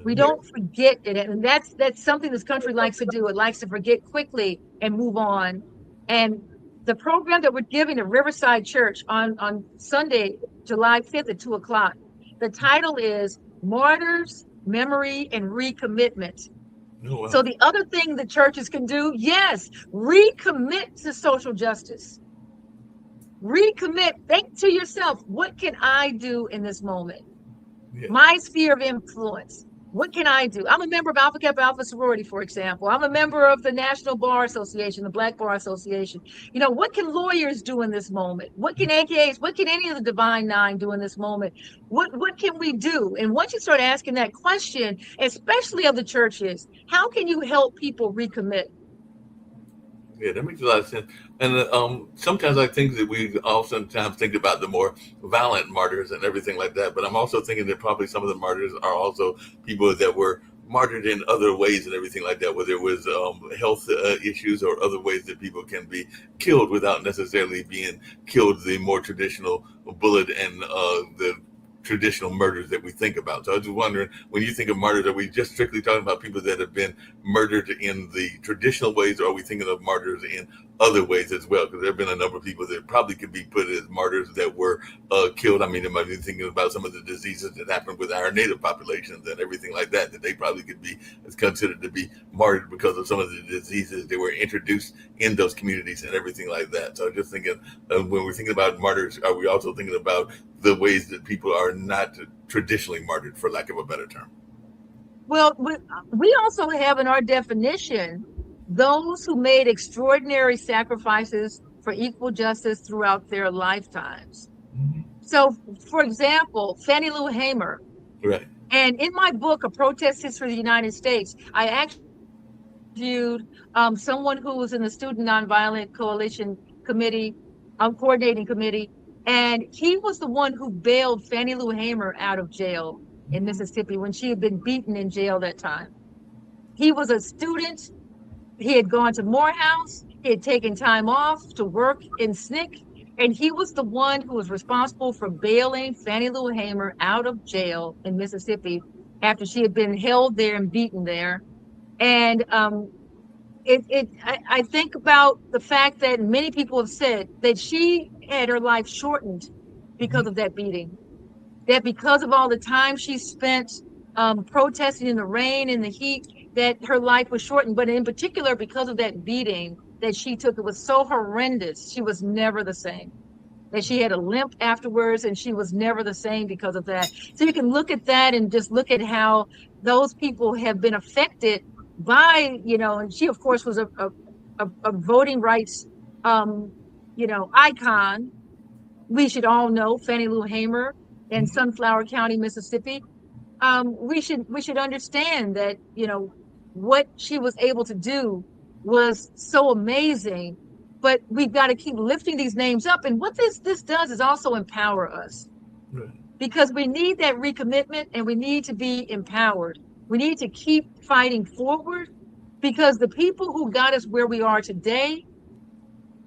B: We don't forget it. And that's something this country likes to do. It likes to forget quickly and move on. And the program that we're giving at Riverside Church on Sunday July 5th at 2 o'clock. The title is Martyrs, Memory, and Recommitment.
A: Oh, wow.
B: So the other thing the churches can do, yes, recommit to social justice. Recommit. Think to yourself, what can I do in this moment?
A: Yeah.
B: My sphere of influence. What can I do? I'm a member of Alpha Kappa Alpha Sorority, for example. I'm a member of the National Bar Association, the Black Bar Association. You know, what can lawyers do in this moment? What can AKAs, what can any of the Divine Nine do in this moment? What can we do? And once you start asking that question, especially of the churches, how can you help people recommit?
A: Yeah, that makes a lot of sense. And sometimes I think that we oftentimes think about the more violent martyrs and everything like that. But I'm also thinking that probably some of the martyrs are also people that were martyred in other ways and everything like that, whether it was health issues or other ways that people can be killed without necessarily being killed the more traditional bullet and the traditional murders that we think about. So I was just wondering, when you think of martyrs, are we just strictly talking about people that have been murdered in the traditional ways, or are we thinking of martyrs in other ways as well? Because there have been a number of people that probably could be put as martyrs that were killed. I mean, I might be thinking about some of the diseases that happened with our native populations and everything like that, that they probably could be considered to be martyred because of some of the diseases that were introduced in those communities and everything like that. So I'm just thinking, when we're thinking about martyrs, are we also thinking about the ways that people are not traditionally martyred, for lack of a better term?
B: Well, we also have in our definition those who made extraordinary sacrifices for equal justice throughout their lifetimes.
A: Mm-hmm.
B: So, for example, Fannie Lou Hamer.
A: Right.
B: And in my book, A Protest History of the United States, I actually interviewed someone who was in the Student Nonviolent Coalition Committee, coordinating committee, and he was the one who bailed Fannie Lou Hamer out of jail in Mississippi when she had been beaten in jail that time. He was a student. He had gone to Morehouse. He had taken time off to work in SNCC, and he was the one who was responsible for bailing Fannie Lou Hamer out of jail in Mississippi after she had been held there and beaten there. And I think about the fact that many people have said that she had her life shortened because of that beating, that because of all the time she spent protesting in the rain and the heat, that her life was shortened. But in particular, because of that beating that she took, it was so horrendous, she was never the same. That she had a limp afterwards, and she was never the same because of that. So you can look at that and just look at how those people have been affected by, and she, of course, was a voting rights, icon. We should all know Fannie Lou Hamer in Sunflower County, Mississippi. We should understand that, what she was able to do was so amazing, but we've got to keep lifting these names up. And what this does is also empower us, right? Because we need that recommitment, and we need to be empowered. We need to keep fighting forward, because the people who got us where we are today,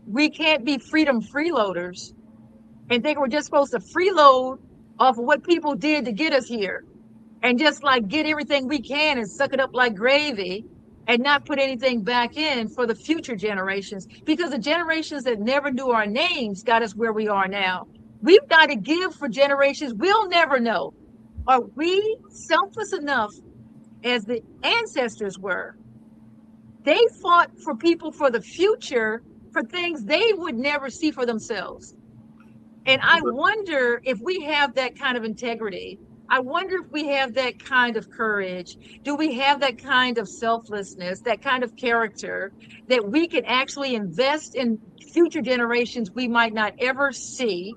B: we can't be freedom freeloaders and think we're just supposed to freeload off of what people did to get us here, and just like get everything we can and suck it up like gravy and not put anything back in for the future generations, because the generations that never knew our names got us where we are now. We've got to give for generations we'll never know. Are we selfless enough, as the ancestors were? They fought for people for the future, for things they would never see for themselves. And I wonder if we have that kind of integrity. I wonder if we have that kind of courage. Do we have that kind of selflessness, that kind of character, that we can actually invest in future generations we might not ever see,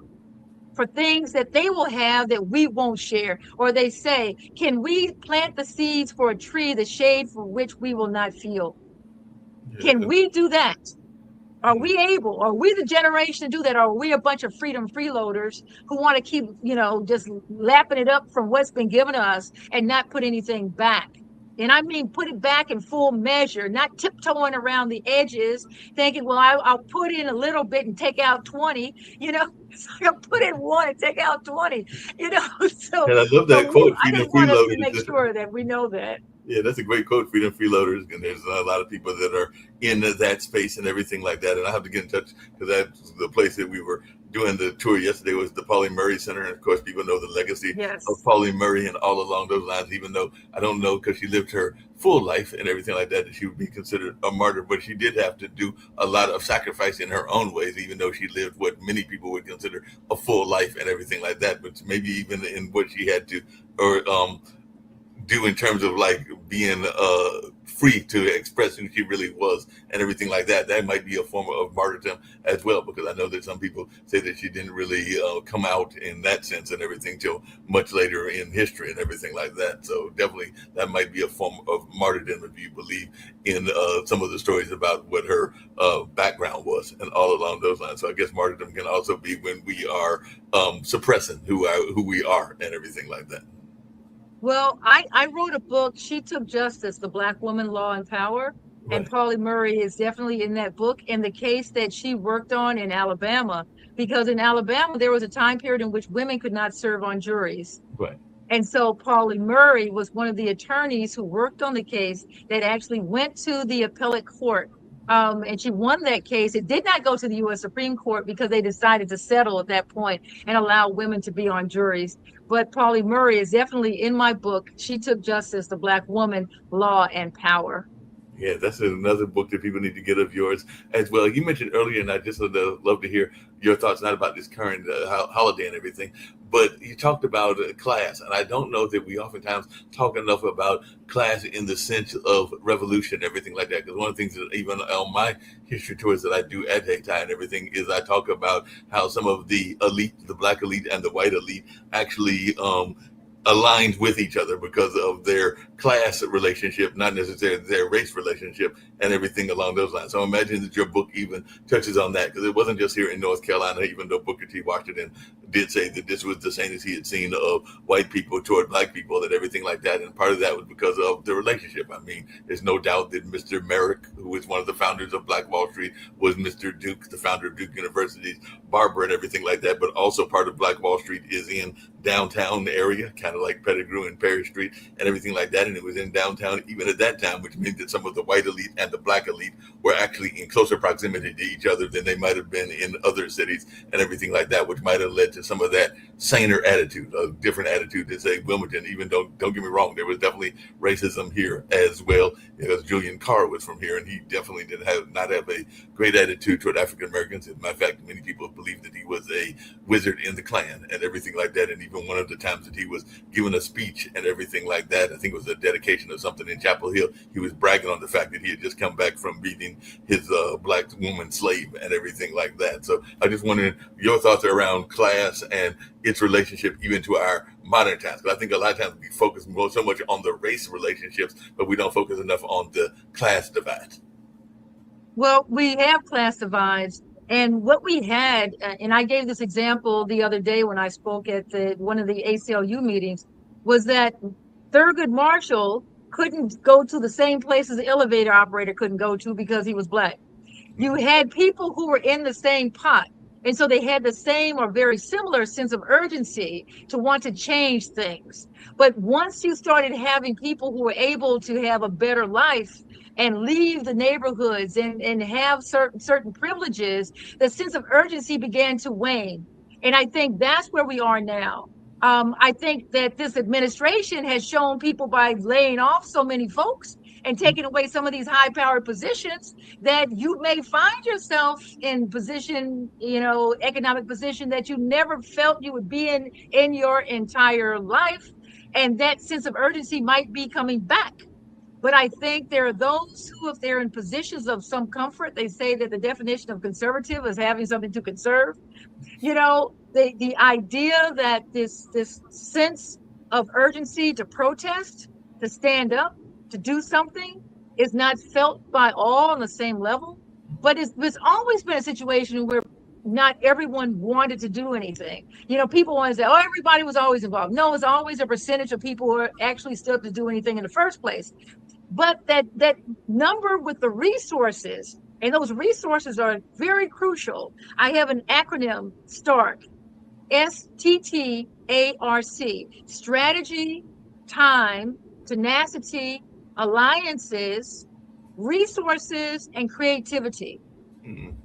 B: for things that they will have that we won't share? Or they say, can we plant the seeds for a tree, the shade for which we will not feel? Yeah. Can we do that? Are we able? Are we the generation to do that? Or are we a bunch of freedom freeloaders who want to keep, just lapping it up from what's been given to us and not put anything back? And I mean, put it back in full measure, not tiptoeing around the edges, thinking, well, I'll put in a little bit and take out 20, it's like I'll put in one and take out 20, so.
A: And I love that quote,
B: I just want us to make sure that we know that.
A: Yeah, that's a great quote, freedom freeloaders. And there's a lot of people that are in that space and everything like that. And I have to get in touch, because that's the place that we were doing the tour yesterday was the Pauli Murray Center. And of course, people know the legacy of
B: Yes.
A: Pauli Murray and all along those lines, even though I don't know because she lived her full life and everything like that, that she would be considered a martyr. But she did have to do a lot of sacrifice in her own ways, even though she lived what many people would consider a full life and everything like that. But maybe even in what she had to, or do in terms of like being free to express who she really was and everything like that. That might be a form of martyrdom as well, because I know that some people say that she didn't really come out in that sense and everything till much later in history and everything like that. So definitely that might be a form of martyrdom if you believe in some of the stories about what her background was and all along those lines. So I guess martyrdom can also be when we are suppressing who we are and everything like that.
B: Well, I wrote a book, She Took Justice, The Black Woman, Law, and Power. And
A: Right.
B: Pauli Murray is definitely in that book, and the case that she worked on in Alabama, because in Alabama, there was a time period in which women could not serve on juries.
A: Right.
B: And so Pauli Murray was one of the attorneys who worked on the case that actually went to the appellate court. And she won that case. It did not go to the U.S. Supreme Court because they decided to settle at that point and allow women to be on juries. But Pauli Murray is definitely in my book, She Took Justice, The Black Woman, Law, and Power.
A: Yeah, that's another book that people need to get of yours as well. You mentioned earlier, and I just would love to hear your thoughts, not about this current holiday and everything, but you talked about class. And I don't know that we oftentimes talk enough about class in the sense of revolution and everything like that. Because one of the things that even on my history tours that I do at Hayti and everything is I talk about how some of the elite, the black elite and the white elite actually aligned with each other because of their class relationship, not necessarily their race relationship and everything along those lines. So imagine that your book even touches on that, because it wasn't just here in North Carolina, even though Booker T. Washington did say that this was the same as he had seen of white people toward black people and everything like that. And part of that was because of the relationship. I mean, there's no doubt that Mr. Merrick, who was one of the founders of Black Wall Street, was Mr. Duke, the founder of Duke University's barber and everything like that. But also part of Black Wall Street is in downtown area, kind of like Pettigrew and Perry Street and everything like that. And it was in downtown even at that time, which means that some of the white elite and the black elite were actually in closer proximity to each other than they might have been in other cities and everything like that, which might have led to some of that saner attitude, a different attitude to say Wilmington. Even don't get me wrong, there was definitely racism here as well, because Julian Carr was from here, and he definitely did not have a great attitude toward African Americans. As a matter of fact, many people believe that he was a wizard in the Klan and everything like that. And even one of the times that he was giving a speech and everything like that, I think it was a dedication of something in Chapel Hill, he was bragging on the fact that he had just come back from beating his black woman slave and everything like that. So I just wondered your thoughts around class and its relationship even to our modern times. Because I think a lot of times we focus so much on the race relationships, but we don't focus enough on the class divide.
B: Well, we have class divides. And what we had, and I gave this example the other day when I spoke at one of the ACLU meetings, was that Thurgood Marshall couldn't go to the same places the elevator operator couldn't go to because he was black. You had people who were in the same pot. And so they had the same or very similar sense of urgency to want to change things. But once you started having people who were able to have a better life and leave the neighborhoods and have certain privileges, the sense of urgency began to wane. And I think that's where we are now. I think that this administration has shown people by laying off so many folks and taking away some of these high-powered positions that you may find yourself in position, economic position that you never felt you would be in your entire life. And that sense of urgency might be coming back. But I think there are those who, if they're in positions of some comfort, they say that the definition of conservative is having something to conserve. The idea that this sense of urgency to protest, to stand up, to do something is not felt by all on the same level. But it's always been a situation where not everyone wanted to do anything. People want to say, oh, everybody was always involved. No, it's always a percentage of people who actually stood up to do anything in the first place. But that number with the resources, and those resources are very crucial. I have an acronym, STARC, STTARC, strategy, time, tenacity, alliances, resources, and creativity.
A: Mm-hmm.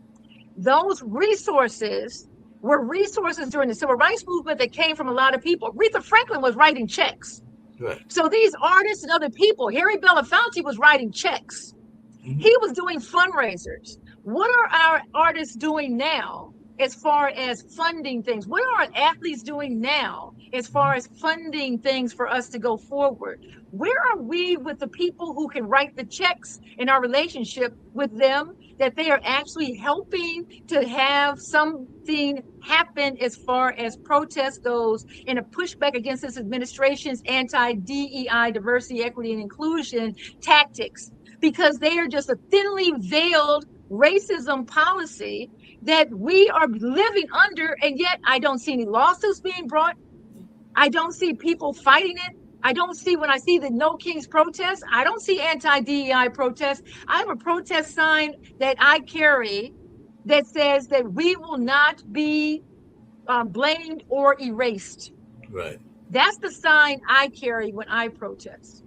B: Those resources were resources during the civil rights movement that came from a lot of people. Aretha Franklin was writing checks.
A: Right.
B: So these artists and other people, Harry Belafonte was writing checks. He was doing fundraisers. What are our artists doing now as far as funding things? What are our athletes doing now as far as funding things for us to go forward? Where are we with the people who can write the checks in our relationship with them, that they are actually helping to have something happen as far as protest goes and a pushback against this administration's anti-DEI, diversity, equity, and inclusion tactics? Because they are just a thinly veiled racism policy that we are living under, and yet I don't see any lawsuits being brought. I don't see people fighting it. I don't see, when I see the No Kings protest, I don't see anti-DEI protests. I have a protest sign that I carry that says that we will not be blamed or erased.
A: Right.
B: That's the sign I carry when I protest.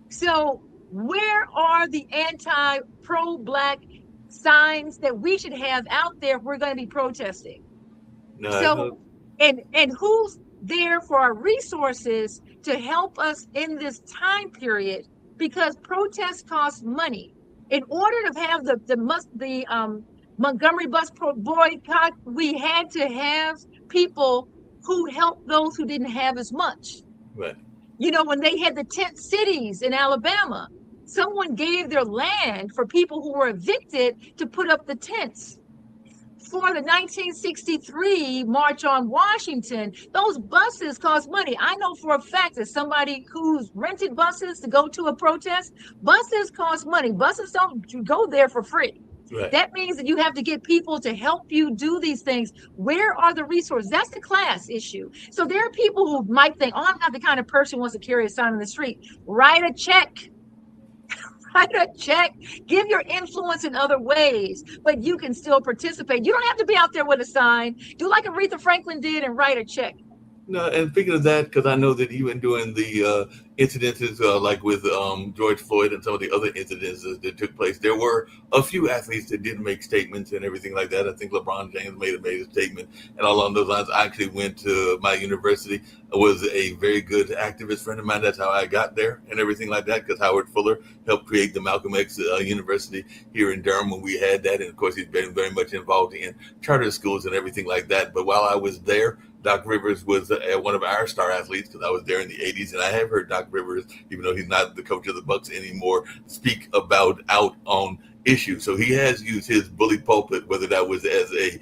B: So where are the anti-pro-Black signs that we should have out there if we're going to be protesting?
A: No,
B: So, and who's there for our resources to help us in this time period? Because protests cost money. In order to have the Montgomery bus boycott, we had to have people who helped those who didn't have as much.
A: right.
B: You know, when they had the tent cities in Alabama, someone gave their land for people who were evicted to put up the tents. For the 1963 March on Washington, those buses cost money. I know for a fact that somebody who's rented buses to go to a protest, buses cost money. Buses don't go there for free.
A: Right.
B: That means that you have to get people to help you do these things. Where are the resources? That's the class issue. So there are people who might think, oh, I'm not the kind of person who wants to carry a sign on the street. Write a check. Write a check. Give your influence in other ways, but you can still participate. You don't have to be out there with a sign. Do like Aretha Franklin did and write a check.
A: No, and speaking of that, because I know that even during the incidences like with George Floyd and some of the other incidences that took place, there were a few athletes that did make statements and everything like that. I think LeBron James made a statement, and all along those lines. I actually went to my university. I was a very good activist friend of mine. That's how I got there and everything like that, because Howard Fuller helped create the Malcolm X University here in Durham when we had that. And of course, he's been very much involved in charter schools and everything like that. But while I was there, Doc Rivers was one of our star athletes, because I was there in the 80s, and I have heard Doc Rivers, even though he's not the coach of the Bucks anymore, speak about out on issues. So he has used his bully pulpit, whether that was as a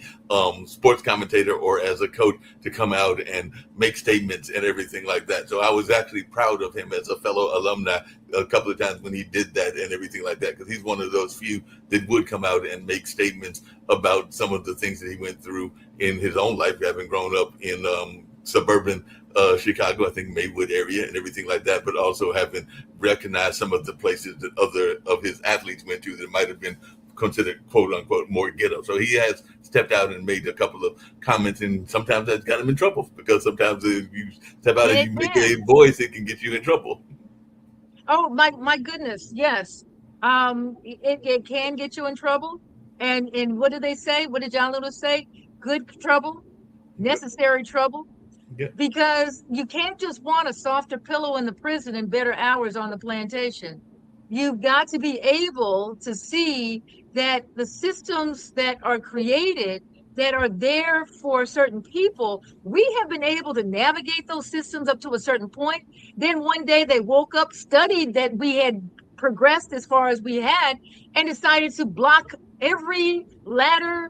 A: sports commentator or as a coach, to come out and make statements and everything like that. So I was actually proud of him as a fellow alumni a couple of times when he did that and everything like that, because he's one of those few that would come out and make statements about some of the things that he went through in his own life, having grown up in suburban Chicago, I think Maywood area and everything like that, but also having recognized some of the places that other of his athletes went to that might have been considered quote unquote more ghetto. So he has stepped out and made a couple of comments, and sometimes that's got him in trouble, because sometimes if you step out and you make a voice, it can get you in trouble.
B: Oh my goodness, yes. It can get you in trouble. And what did they say? What did John Lewis say? Good trouble, necessary trouble.
A: Yeah.
B: Because you can't just want a softer pillow in the prison and better hours on the plantation. You've got to be able to see that the systems that are created, that are there for certain people, we have been able to navigate those systems up to a certain point. Then one day they woke up, studied that we had progressed as far as we had, and decided to block every ladder,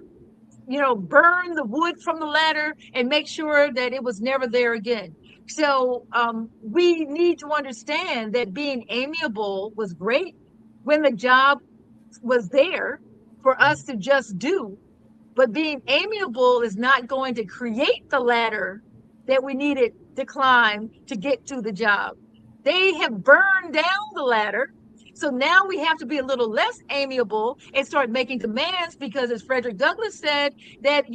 B: burn the wood from the ladder and make sure that it was never there again. So we need to understand that being amiable was great when the job was there for us to just do, but being amiable is not going to create the ladder that we needed to climb to get to the job. They have burned down the ladder. So now we have to be a little less amiable and start making demands, because as Frederick Douglass said, that,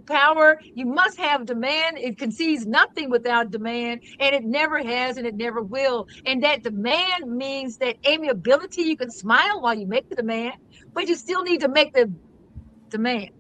B: power, you must have demand. It concedes nothing without demand, and it never has, and it never will. And that demand means that amiability, you can smile while you make the demand, but you still need to make the demand.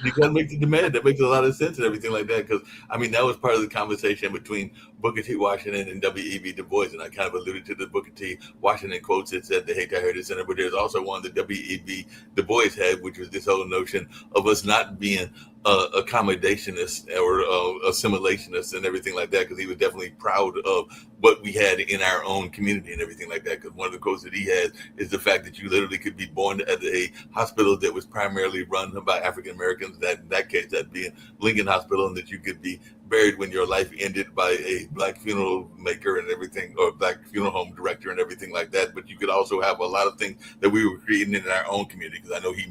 A: You got to make the demand. That makes a lot of sense and everything like that. Because I mean, that was part of the conversation between Booker T. Washington and W.E.B. Du Bois, and I kind of alluded to the Booker T. Washington quotes that said the Hate Heritage Center, but there's also one that W.E.B. Du Bois had, which was this whole notion of us not being accommodationist or assimilationist and everything like that, because he was definitely proud of what we had in our own community and everything like that. Because one of the quotes that he has is the fact that you literally could be born at a hospital that was primarily run by African Americans, that in that case that being Lincoln Hospital, and that you could be buried when your life ended by a black funeral maker and everything, or black funeral home director and everything like that. But you could also have a lot of things that we were creating in our own community. Because I know he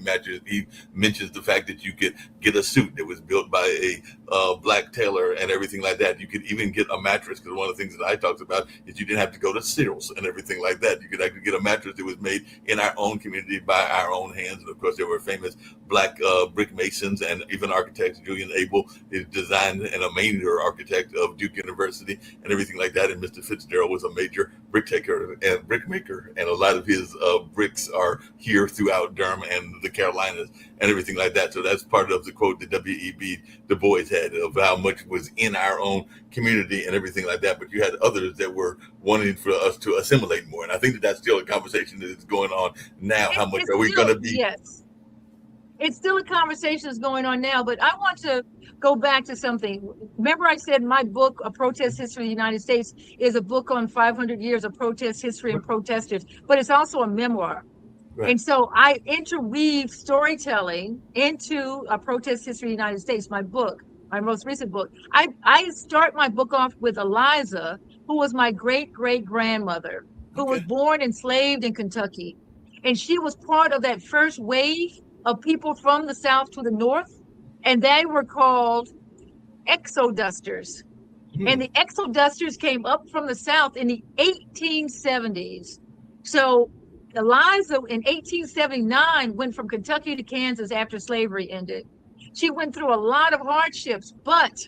A: mentions the fact that you could get a suit that was built by a black tailor and everything like that. You could even get a mattress, because one of the things that I talked about is you didn't have to go to Sears and everything like that. You could actually get a mattress that was made in our own community by our own hands. And of course, there were famous black brick masons and even architects. Julian Abel is designed and a major architect of Duke University and everything like that. And Mr. Fitzgerald was a major brick taker and brick maker. And a lot of his bricks are here throughout Durham and the Carolinas and everything like that. So that's part of the quote that W.E.B. Du Bois had of how much was in our own community and everything like that. But you had others that were wanting for us to assimilate more. And I think that that's still a conversation that is going on now. How much are we going to be?
B: Yes. It's still a conversation that's going on now, but I want to go back to something. Remember I said my book, A Protest History of the United States, is a book on 500 years of protest history and protesters, but it's also a memoir. Right. And so I interweave storytelling into A Protest History of the United States, my book, my most recent book. I start my book off with Eliza, who was my great-great-grandmother, who was born enslaved in Kentucky. And she was part of that first wave of people from the South to the North, and they were called exodusters. And the exodusters came up from the South in the 1870s. So Eliza in 1879 went from Kentucky to Kansas after slavery ended. She went through a lot of hardships, but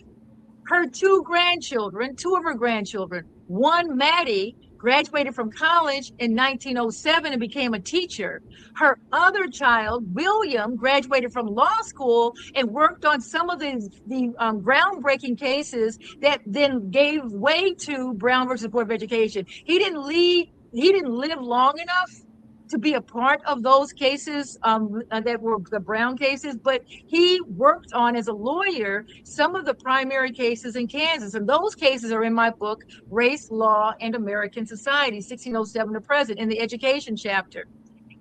B: her two of her grandchildren, one, Maddie, graduated from college in 1907 and became a teacher. Her other child, William, graduated from law school and worked on some of the groundbreaking cases that then gave way to Brown versus Board of Education. He didn't live long enough to be a part of those cases that were the Brown cases, but he worked on, as a lawyer, some of the primary cases in Kansas. And those cases are in my book, Race, Law, and American Society, 1607 to present, in the education chapter.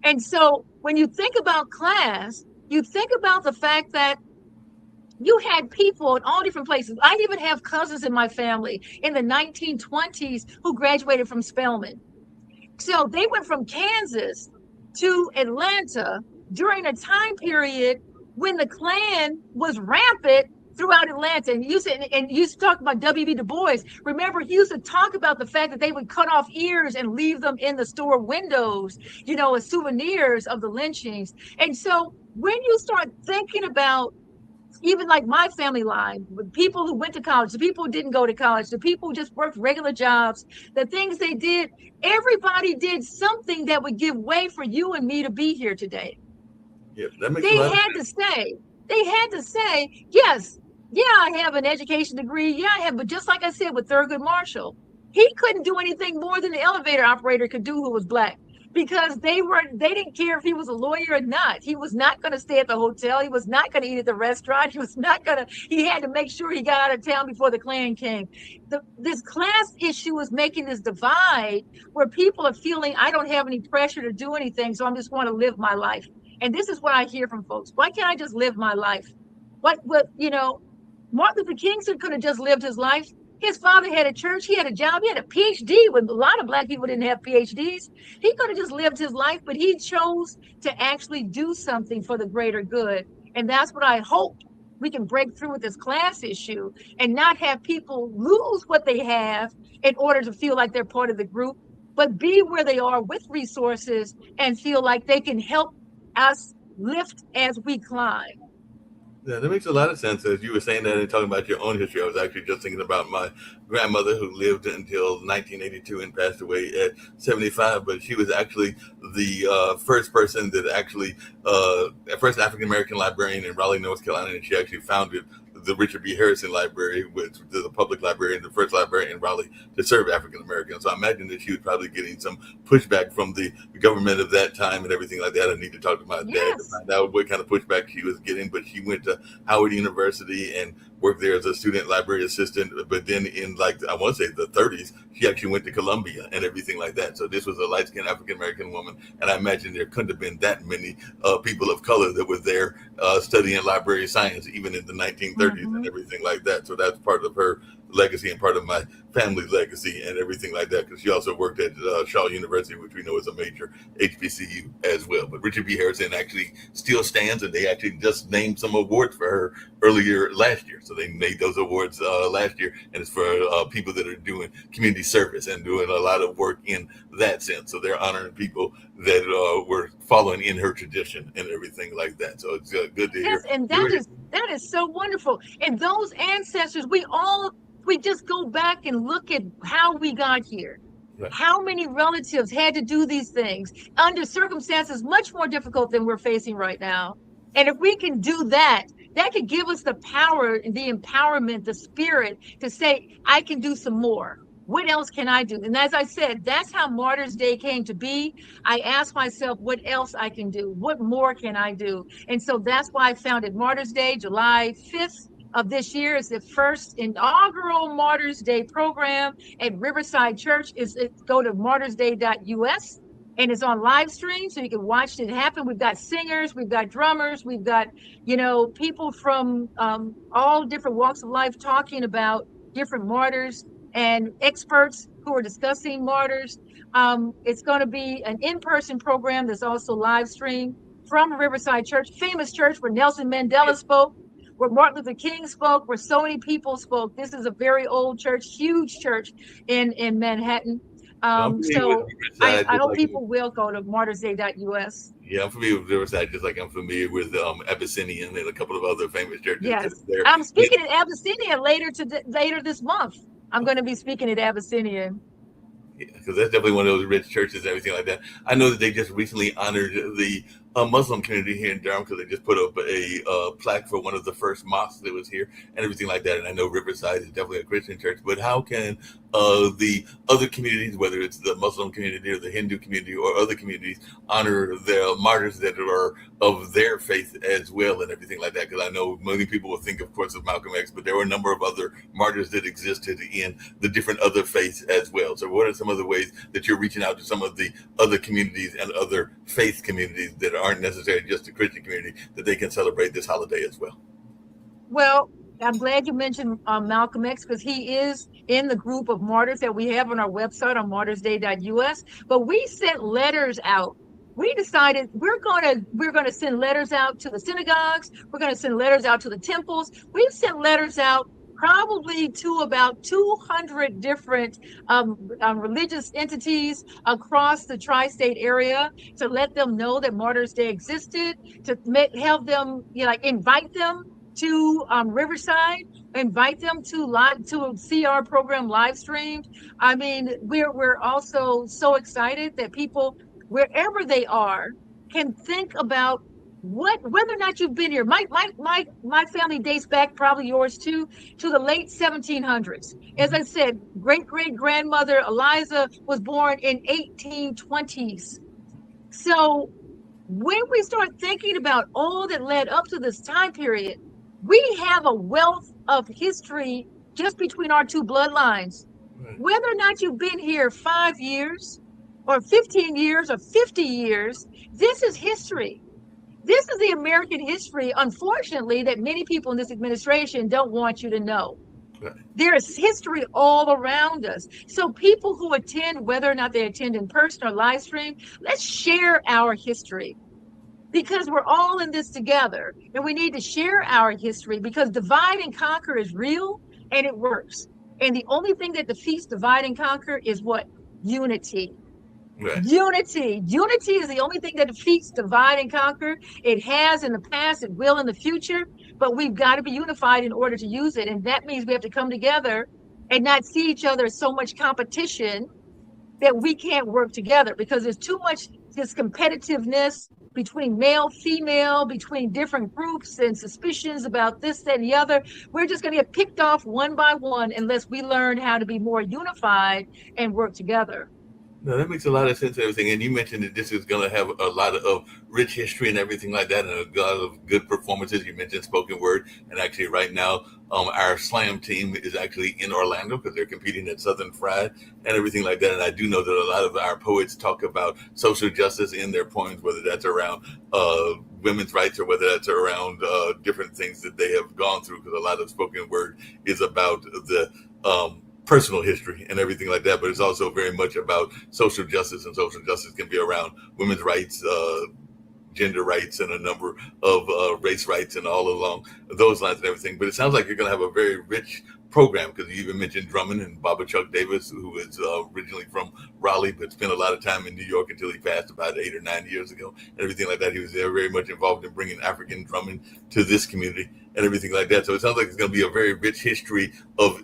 B: And so when you think about class, you think about the fact that you had people in all different places. I even have cousins in my family in the 1920s who graduated from Spelman. So they went from Kansas to Atlanta during a time period when the Klan was rampant throughout Atlanta. And you used to talk about W.B. Du Bois. Remember, he used to talk about the fact that they would cut off ears and leave them in the store windows, as souvenirs of the lynchings. And so when you start thinking about even like my family line, with people who went to college, the people who didn't go to college, the people who just worked regular jobs, the things they did, everybody did something that would give way for you and me to be here today.
A: Yeah, that makes
B: they had to say, yes, yeah, I have an education degree. Yeah, I have, but just like I said with Thurgood Marshall, he couldn't do anything more than the elevator operator could do who was black. Because they didn't care if he was a lawyer or not. He was not going to stay at the hotel. He was not going to eat at the restaurant. He had to make sure he got out of town before the Klan came. This class issue is making this divide where people are feeling, I don't have any pressure to do anything, so I'm just going to live my life. And this is what I hear from folks. Why can't I just live my life? Martin Luther King could have just lived his life. His father had a church, he had a job, he had a PhD when a lot of black people didn't have PhDs. He could have just lived his life, but he chose to actually do something for the greater good. And that's what I hope we can break through with this class issue and not have people lose what they have in order to feel like they're part of the group, but be where they are with resources and feel like they can help us lift as we climb.
A: Yeah, that makes a lot of sense. As you were saying that and talking about your own history, I was actually just thinking about my grandmother who lived until 1982 and passed away at 75. But she was actually the first person that actually, first African American librarian in Raleigh, North Carolina, and she actually founded the Richard B. Harrison Library, which is the public library and the first library in Raleigh to serve African Americans. So I imagine that she was probably getting some pushback from the government of that time and everything like that. I need to talk to my dad to
B: Yes.
A: find out what kind of pushback she was getting. But she went to Howard University and worked there as a student library assistant. But then in like I want to say the 30s, she actually went to Columbia and everything like that. So this was a light skinned African American woman, and I imagine there couldn't have been that many people of color that were there studying library science even in the 1930s and
B: Hmm.
A: everything like that. So that's part of her legacy and part of my family legacy and everything like that. Because she also worked at Shaw University, which we know is a major HBCU as well. But Richard B. Harrison actually still stands, and they actually just named some awards for her earlier last year. So they made those awards last year, and it's for people that are doing community service and doing a lot of work in that sense. So they're honoring people that were following in her tradition and everything like that. So it's good to
B: Yes,
A: hear.
B: and
A: Your
B: that is so wonderful. And those ancestors, we just go back and look at how we got here.
A: right,
B: How many relatives had to do these things under circumstances much more difficult than we're facing right now? And if we can do that, that could give us the power, the empowerment, the spirit to say, I can do some more. What else can I do? And as I said, that's how Martyrs Day came to be. I asked myself, what else I can do? What more can I do? And so that's why I founded Martyrs Day, July 5th of this year is the first inaugural Martyrs Day program at Riverside Church. Go to martyrsday.us, and it's on live stream, so you can watch it happen. We've got singers, we've got drummers, we've got people from all different walks of life talking about different martyrs and experts who are discussing martyrs. It's going to be an in-person program that's also live streamed from Riverside Church, famous church where Nelson Mandela spoke, where Martin Luther King spoke, where so many people spoke. This is a very old church, huge church in Manhattan.
A: I'm familiar with
B: So
A: Riverside,
B: I
A: just
B: hope
A: like
B: people will go to martyrsday.us.
A: yeah, I'm familiar with Riverside, just like I'm familiar with Abyssinian and a couple of other famous churches that
B: Yes,
A: are there.
B: I'm speaking at Abyssinia later this month. I'm going to be speaking at Abyssinia.
A: Because that's definitely one of those rich churches and everything like that. I know that they just recently honored the Muslim community here in Durham because they just put up a plaque for one of the first mosques that was here and everything like that. And I know Riverside is definitely a Christian church, but how can the other communities, whether it's the Muslim community or the Hindu community or other communities, honor their martyrs that are of their faith as well and everything like that? Because I know many people will think, of course, of Malcolm X, but there were a number of other martyrs that existed in the different other faiths as well. So what are some of the ways that you're reaching out to some of the other communities and other faith communities that aren't necessarily just the Christian community that they can celebrate this holiday as well?
B: Well, I'm glad you mentioned Malcolm X because he is in the group of martyrs that we have on our website on martyrsday.us. But we sent letters out. We decided we're gonna send letters out to the synagogues. We're gonna send letters out to the temples. We've sent letters out probably to about 200 different religious entities across the tri-state area to let them know that Martyrs Day existed, to have them, like invite them to Riverside, invite them to see our program live streamed. I mean, we're also so excited that people wherever they are can think about whether or not you've been here. My family dates back, probably yours too, to the late 1700s. As I said, great great grandmother Eliza was born in 1820s. So when we start thinking about all that led up to this time period, we have a wealth of history just between our two bloodlines.
A: Right.
B: Whether or not you've been here 5 years or 15 years or 50 years, this is history. This is the American history, unfortunately, that many people in this administration don't want you to know.
A: Right.
B: There is history all around us. So people who attend, whether or not they attend in person or live stream, let's share our history because we're all in this together. And we need to share our history because divide and conquer is real and it works. And the only thing that defeats divide and conquer is what? Unity.
A: Right.
B: Unity is the only thing that defeats divide and conquer. It has in the past, it will in the future, but we've got to be unified in order to use it. And that means we have to come together and not see each other as so much competition that we can't work together, because there's too much this competitiveness between male, female, between different groups, and suspicions about this, that, and the other. We're just going to get picked off one by one unless we learn how to be more unified and work together.
A: No, that makes a lot of sense and everything. And you mentioned that this is going to have a lot of rich history and everything like that, and a lot of good performances. You mentioned spoken word, and actually, right now, our slam team is actually in Orlando because they're competing at Southern Fried and everything like that. And I do know that a lot of our poets talk about social justice in their poems, whether that's around women's rights or whether that's around different things that they have gone through. Because a lot of spoken word is about the personal history and everything like that, but it's also very much about social justice, and social justice can be around women's rights, gender rights, and a number of race rights, and all along those lines and everything. But it sounds like you're going to have a very rich program, because you even mentioned Drummond and Baba Chuck Davis, who is originally from Raleigh, but spent a lot of time in New York until he passed about 8 or 9 years ago, and everything like that. He was very much involved in bringing African drumming to this community and everything like that. So it sounds like it's going to be a very rich history of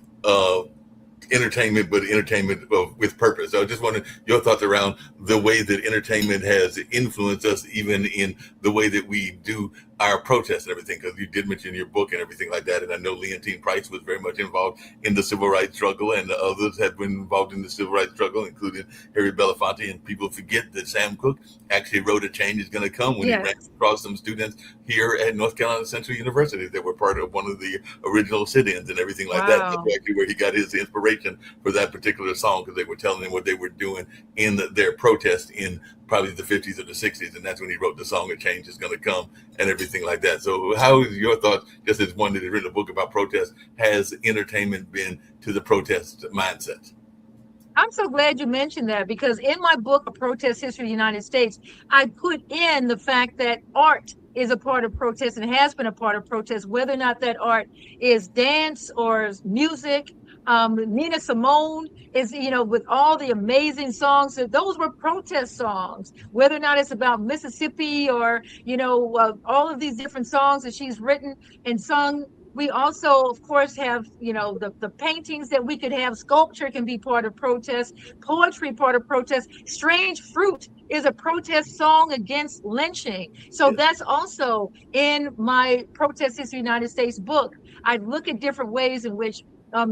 A: entertainment, but entertainment with purpose. So I just wanted your thoughts around the way that entertainment has influenced us, even in the way that we do our protests and everything, because you did mention your book and everything like that. And I know Leontine Price was very much involved in the civil rights struggle, and others have been involved in the civil rights struggle, including Harry Belafonte. And people forget that Sam Cooke actually wrote A Change Is Going to Come when he ran across some students here at North Carolina Central University that were part of one of the original sit-ins and everything like that. That's actually where he got his inspiration for that particular song, because they were telling him what they were doing in their protest in probably the 50s or the 60s, and that's when he wrote the song A Change Is Going to Come and everything like that. So how is your thoughts, just as one that has written a book about protest, has entertainment been to the protest mindset?
B: I'm so glad you mentioned that, because in my book, A Protest History of the United States, I put in the fact that art is a part of protest and has been a part of protest, whether or not that art is dance or music. Nina Simone is, with all the amazing songs, those were protest songs, whether or not it's about Mississippi or, all of these different songs that she's written and sung. We also, of course, have, the paintings that we could have. Sculpture can be part of protest, poetry part of protest. Strange Fruit is a protest song against lynching. So that's also in my Protest History of the United States book. I look at different ways in which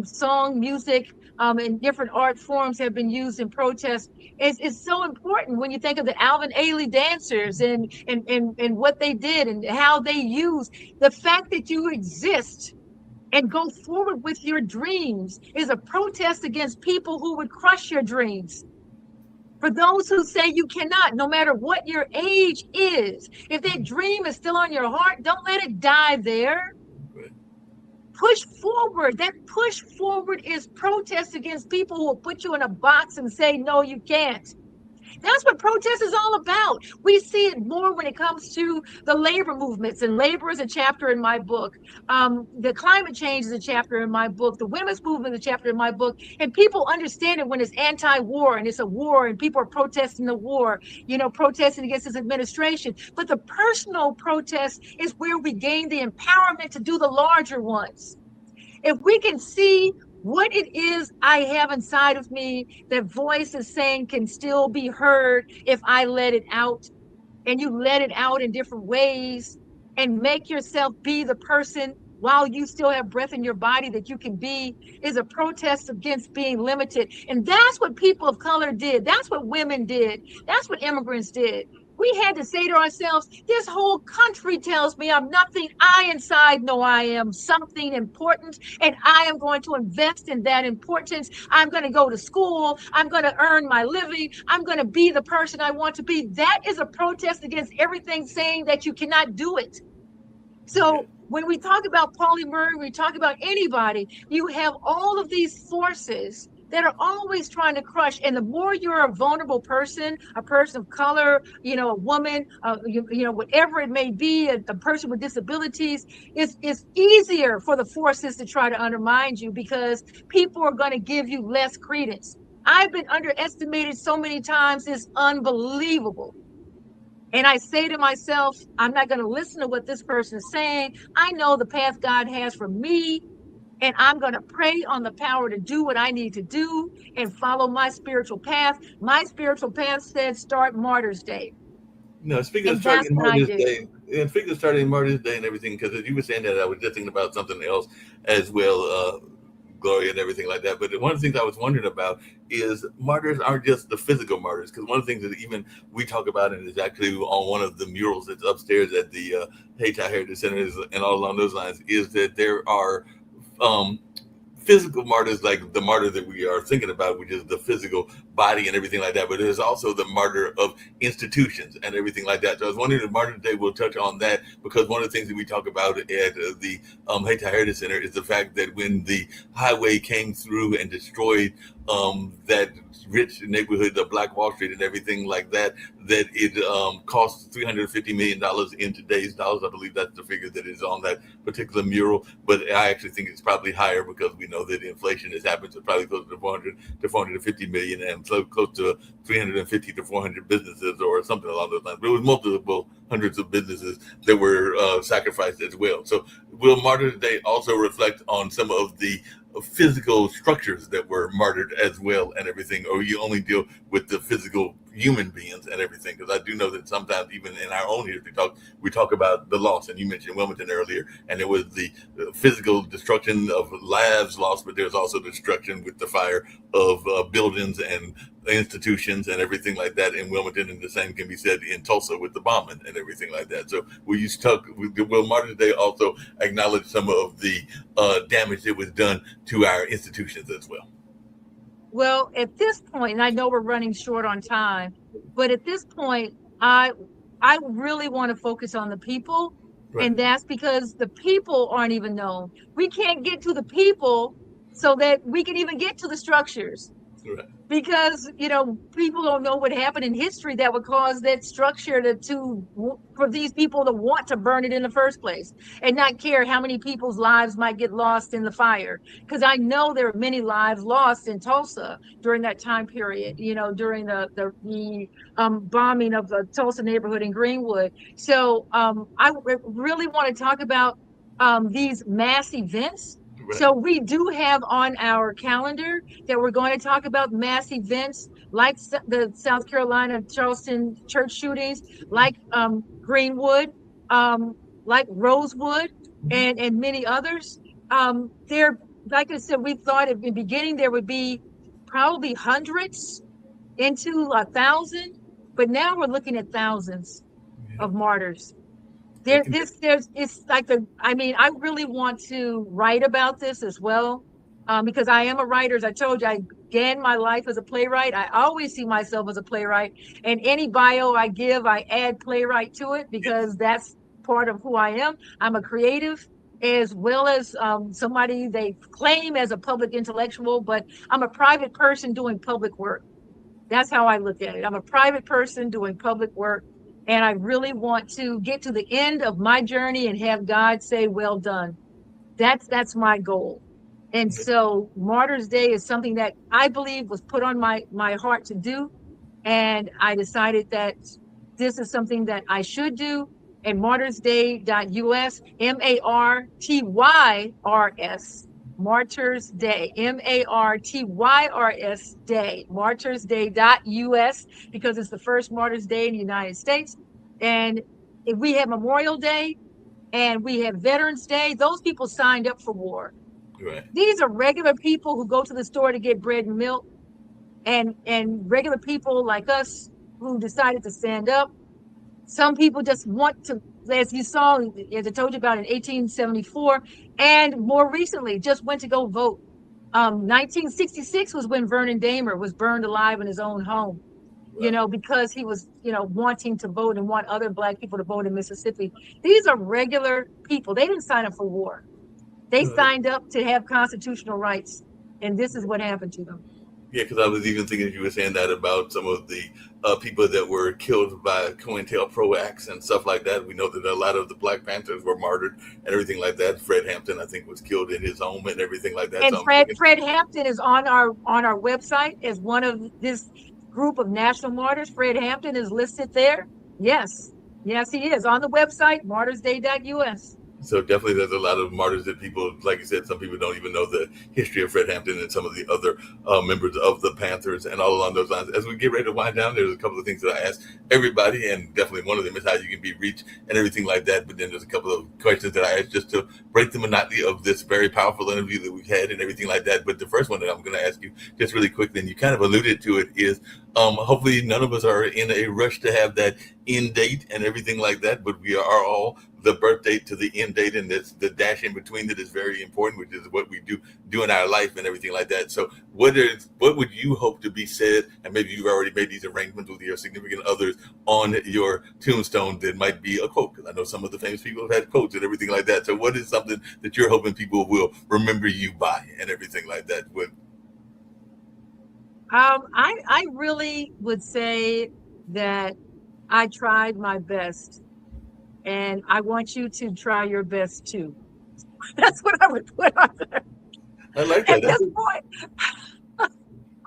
B: song, music, and different art forms have been used in protest. It's so important when you think of the Alvin Ailey dancers and what they did and how they used the fact that you exist and go forward with your dreams is a protest against people who would crush your dreams. For those who say you cannot, no matter what your age is, if that dream is still on your heart, don't let it die there. Push forward. That push forward is protest against people who will put you in a box and say, no, you can't. That's what protest is all about. We see it more when it comes to the labor movements, and labor is a chapter in my book. The climate change is a chapter in my book. The women's movement is a chapter in my book. And people understand it when it's anti-war and it's a war and people are protesting the war, protesting against this administration. But the personal protest is where we gain the empowerment to do the larger ones. If we can see what it is I have inside of me, that voice is saying can still be heard if I let it out, and you let it out in different ways and make yourself be the person while you still have breath in your body that you can be, is a protest against being limited. And that's what people of color did. That's what women did. That's what immigrants did. We had to say to ourselves, this whole country tells me I'm nothing. I inside know I am something important, and I am going to invest in that importance. I'm going to go to school. I'm going to earn my living. I'm going to be the person I want to be. That is a protest against everything saying that you cannot do it. So when we talk about Pauli Murray, we talk about anybody, you have all of these forces that are always trying to crush. And the more you're a vulnerable person, a person of color, a woman, whatever it may be, a person with disabilities, it's easier for the forces to try to undermine you, because people are going to give you less credence. I've been underestimated so many times, it's unbelievable. And I say to myself, I'm not going to listen to what this person is saying. I know the path God has for me, and I'm going to pray on the power to do what I need to do and follow my spiritual path. My spiritual path said start Martyrs Day.
A: No, speaking of
B: And that's
A: starting
B: what I
A: Martyrs
B: did.
A: Day, and speaking of starting Martyrs Day and everything, because as you were saying that, I was just thinking about something else as well, Gloria and everything like that. But one of the things I was wondering about is martyrs aren't just the physical martyrs, because one of the things that even we talk about, and is actually on one of the murals that's upstairs at the Hayti Heritage Center and all along those lines, is that there are um, physical martyrs like the martyr that we are thinking about, which is the physical body and everything like that. But there's also the martyr of institutions and everything like that. So I was wondering if Martyr Day will touch on that, because one of the things that we talk about at the Hayti Heritage Center is the fact that when the highway came through and destroyed that rich neighborhood, the Black Wall Street and everything like that, that it cost $350 million in today's dollars. I believe that's the figure that is on that particular mural. But I actually think it's probably higher, because we know that inflation has happened. So probably close to 400 to 450 million, and so close to 350 to 400 businesses or something along those lines. But it was multiple hundreds of businesses that were sacrificed as well. So will Martyrs Day also reflect on some of the physical structures that were martyred as well and everything, or you only deal with the physical human beings and everything? Because I do know that sometimes even in our own history talk, we talk about the loss, and you mentioned Wilmington earlier, and it was the physical destruction of lives lost, but there's also destruction with the fire of buildings and institutions and everything like that in Wilmington, and the same can be said in Tulsa with the bombing and everything like that. So will Martyrs Day also acknowledge some of the damage that was done to our institutions as well?
B: Well, at this point, and I know we're running short on time, but at this point, I really want to focus on the people.
A: Right.
B: And that's because the people aren't even known. We can't get to the people so that we can even get to the structures.
A: Right.
B: Because people don't know what happened in history that would cause that structure for these people to want to burn it in the first place, and not care how many people's lives might get lost in the fire. Because I know there are many lives lost in Tulsa during that time period, during the bombing of the Tulsa neighborhood in Greenwood. So I really want to talk about these mass events.
A: Right.
B: So we do have on our calendar that we're going to talk about mass events like the South Carolina Charleston church shootings, like Greenwood, like Rosewood, and many others. There, like I said, we thought at the beginning there would be probably hundreds into 1,000, but now we're looking at thousands of martyrs. It's like I really want to write about this as well, because I am a writer. As I told you, I began my life as a playwright. I always see myself as a playwright, and any bio I give, I add playwright to it, because that's part of who I am. I'm a creative, as well as somebody they claim as a public intellectual, but I'm a private person doing public work. That's how I look at it. I'm a private person doing public work. And I really want to get to the end of my journey and have God say, well done. That's my goal. And so Martyrs Day is something that I believe was put on my heart to do. And I decided that this is something that I should do. And martyrsday.us, MARTYRS, Martyrs Day, MARTYRS Day, martyrsday.us, because it's the first Martyrs Day in the United States. And if we have Memorial Day and we have Veterans Day, those people signed up for war.
A: Right.
B: These are regular people who go to the store to get bread and milk, and regular people like us who decided to stand up. Some people just want to, as you saw, as I told you about in 1874, and more recently, just went to go vote. 1966 was when Vernon Dahmer was burned alive in his own home, right, because he was, wanting to vote and want other Black people to vote in Mississippi. These are regular people. They didn't sign up for war. They signed up to have constitutional rights, and this is what happened to them.
A: Yeah, because I was even thinking you were saying that about some of the people that were killed by COINTELPRO acts and stuff like that. We know that a lot of the Black Panthers were martyred and everything like that. Fred Hampton, I think, was killed in his home and everything like that.
B: And
A: So I'm thinking,
B: Fred Hampton is on our website as one of this group of national martyrs. Fred Hampton is listed there. Yes. Yes, he is on the website, martyrsday.us.
A: so definitely there's a lot of martyrs that people, like you said, some people don't even know the history of Fred Hampton and some of the other members of the Panthers and all along those lines. As we get ready to wind down, there's a couple of things that I ask everybody, and definitely one of them is how you can be reached and everything like that. But then there's a couple of questions that I ask just to break the monotony of this very powerful interview that we've had and everything like that. But the first one that I'm going to ask you just really quickly, and you kind of alluded to it, is hopefully none of us are in a rush to have that end date and everything like that, but we are all the birth date to the end date, and that's the dash in between that is very important, which is what we do in our life and everything like that. So what would you hope to be said, and maybe you've already made these arrangements with your significant others on your tombstone that might be a quote, because I know some of the famous people have had quotes and everything like that. So what is something that you're hoping people will remember you by and everything like that?
B: I really would say that I tried my best, and I want you to try your best too. That's what I would put on there
A: I like
B: at
A: that.
B: this point.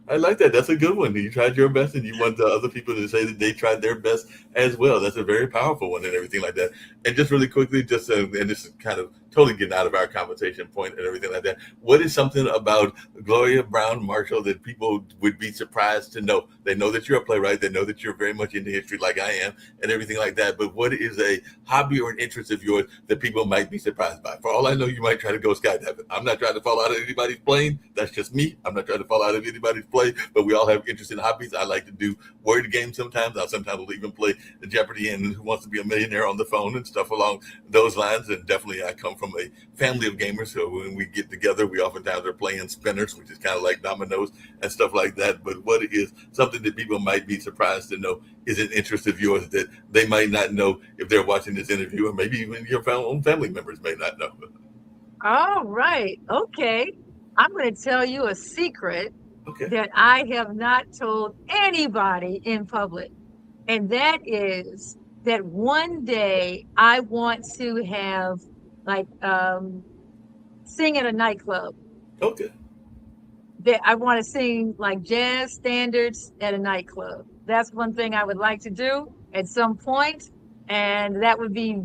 A: I like that. That's a good one. You tried your best, and you want the other people to say that they tried their best as well. That's a very powerful one and everything like that. And just really quickly, and this is kind of totally getting out of our conversation point and everything like that. What is something about Gloria Brown Marshall that people would be surprised to know? They know that you're a playwright. They know that you're very much into history like I am and everything like that. But what is a hobby or an interest of yours that people might be surprised by? For all I know, you might try to go skydiving. I'm not trying to fall out of anybody's plane. That's just me. I'm not trying to fall out of anybody's plane, but we all have interesting hobbies. I like to do word games sometimes. I sometimes will even play the Jeopardy and Who Wants to Be a Millionaire on the phone and stuff along those lines. And definitely I come from a family of gamers, so when we get together, we oftentimes are playing spinners, which is kind of like dominoes and stuff like that. But what is something that people might be surprised to know is an interest of yours that they might not know if they're watching this interview, or maybe even your own family members may not know?
B: All right. Okay. I'm going to tell you a secret
A: Okay.
B: that I have not told anybody in public. And that is that one day I want to have like sing at a nightclub.
A: Okay.
B: That I want to sing like jazz standards at a nightclub. That's one thing I would like to do at some point. And that would be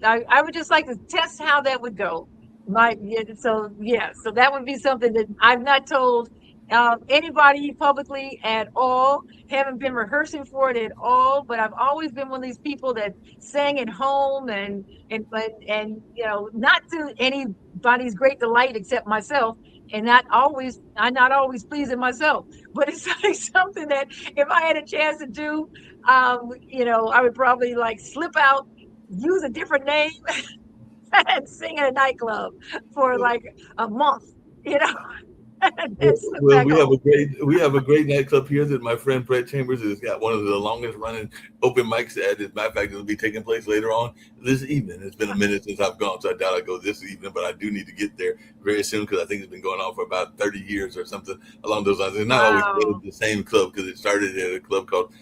B: I would just like to test how that would go. So that would be something that I've not told anybody publicly at all. Haven't been rehearsing for it at all, but I've always been one of these people that sang at home and not to anybody's great delight except myself, and I'm not always pleasing myself. But it's like something that if I had a chance to do, I would probably like slip out, use a different name, and sing at a nightclub for like a month,
A: Well, we have a great nightclub here that my friend Brett Chambers has got one of the longest running open mics at. As a matter of fact, it'll be taking place later on this evening. It's been a minute since I've gone, so I doubt I'll go this evening, but I do need to get there very soon because I think it's been going on for about 30 years or something along those lines. It's not always the same club because it started at a club called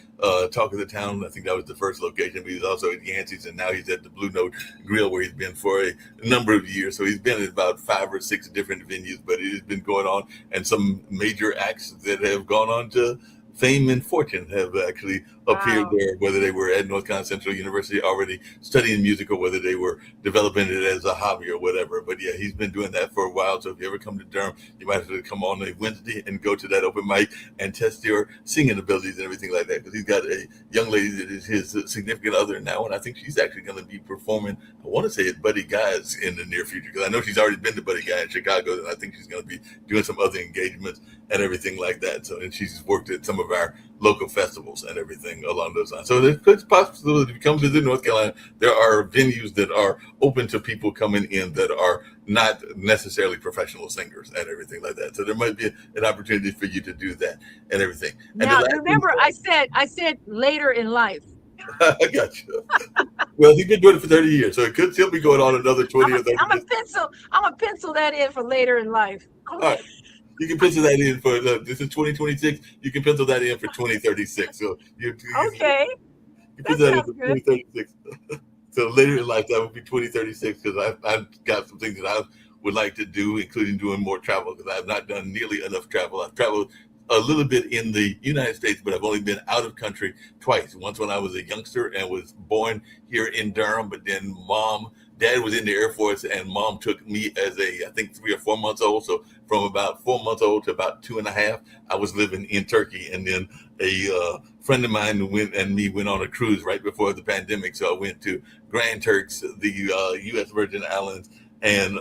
A: Talk of the Town. I think that was the first location, but he's also at Yancey's, and now he's at the Blue Note Grill where he's been for a number of years. So he's been at about 5 or 6 different venues, but it has been going on, and some major acts that have gone on to fame and fortune have actually appeared there, whether they were at North Carolina Central University already studying music or whether they were developing it as a hobby or whatever. But yeah, he's been doing that for a while. So if you ever come to Durham, you might have to come on a Wednesday and go to that open mic and test your singing abilities and everything like that. Because he's got a young lady that is his significant other now, and I think she's actually going to be performing, I want to say at Buddy Guy's in the near future, because I know she's already been to Buddy Guy in Chicago, and I think she's going to be doing some other engagements and everything like that. So, and she's worked at some of our local festivals and everything along those lines. So there's possibility if you come visit North Carolina, there are venues that are open to people coming in that are not necessarily professional singers and everything like that. So there might be an opportunity for you to do that and everything. And
B: now, remember, I said later in life.
A: I got you. Well, he's been doing it for 30 years, so it could still be going on another 20 or 30 years.
B: I'm a pencil that in for later in life.
A: All right. You can pencil that in for this is 2026. You can pencil that in for 2036. So
B: Okay,
A: you
B: that
A: pencil that in
B: sounds
A: for
B: good.
A: 2036. So later in life, that would be 2036 because I've got some things that I would like to do, including doing more travel because I've not done nearly enough travel. I've traveled a little bit in the United States, but I've only been out of country twice. Once when I was a youngster and was born here in Durham, but then dad was in the Air Force, and mom took me as I think 3 or 4 months old. So from about 4 months old to about 2.5, I was living in Turkey, and then a friend of mine went on a cruise right before the pandemic. So I went to Grand Turks, the U.S. Virgin Islands, and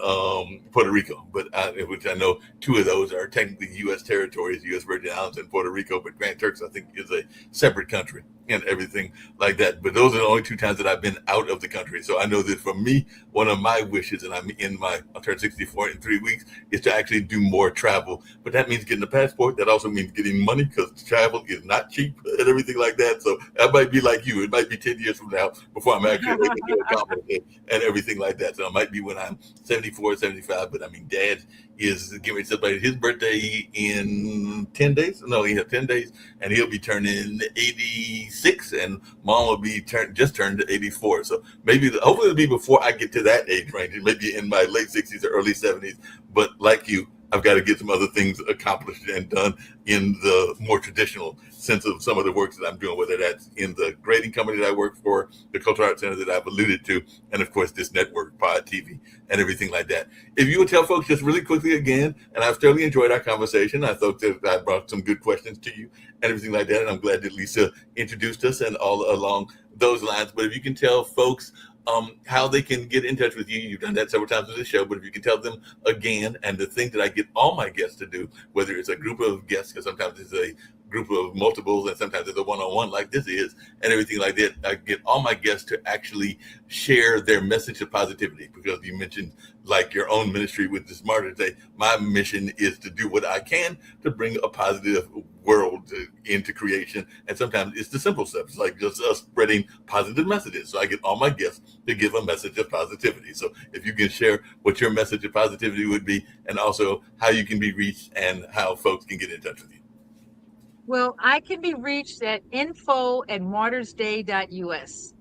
A: Puerto Rico. Which I know two of those are technically U.S. territories, U.S. Virgin Islands and Puerto Rico, but Grand Turks I think is a separate country and everything like that. But those are the only two times that I've been out of the country. So I know that for me, one of my wishes, and I'll turn 64 in 3 weeks, is to actually do more travel. But that means getting a passport. That also means getting money because travel is not cheap and everything like that. So I might be like you. It might be 10 years from now before I'm actually able to accomplish it and everything like that. So it might be when I'm 74, 75. But I mean, dad is getting ready to celebrate his birthday in 10 days. No, he has 10 days, and he'll be turning 86, and mom will be just turned 84. So hopefully it'll be before I get to that age range, maybe in my late 60s or early 70s. But like you, I've got to get some other things accomplished and done in the more traditional sense of some of the work that I'm doing, whether that's in the grading company that I work for, the Cultural Arts Center that I've alluded to, and of course this network, Pod TV, and everything like that. If you would tell folks just really quickly again, and I've thoroughly enjoyed our conversation. I thought that I brought some good questions to you and everything like that, and I'm glad that Lisa introduced us and all along those lines. But if you can tell folks how they can get in touch with you. You've done that several times on the show, but if you can tell them again, and the thing that I get all my guests to do, whether it's a group of guests, because sometimes it's a group of multiples and sometimes it's a one-on-one like this is, and everything like that, I get all my guests to actually share their message of positivity, because you mentioned like your own ministry with the Smarter Day. My mission is to do what I can to bring a positive world into creation, and sometimes it's the simple stuff. It's like just us spreading positive messages. So I get all my guests to give a message of positivity. So if you can share what your message of positivity would be, and also how you can be reached and how folks can get in touch with you.
B: Well, I can be reached at info@martyrsday.us.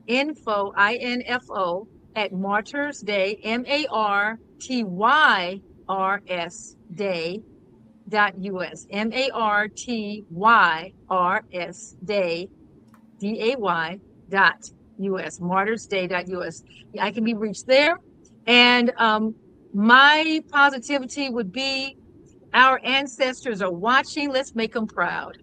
B: Info, INFO, at martyrsday, MARTYRS day.us. MARTYRS day, DAY.US, martyrsday.us. I can be reached there. And my positivity would be, our ancestors are watching. Let's make them proud.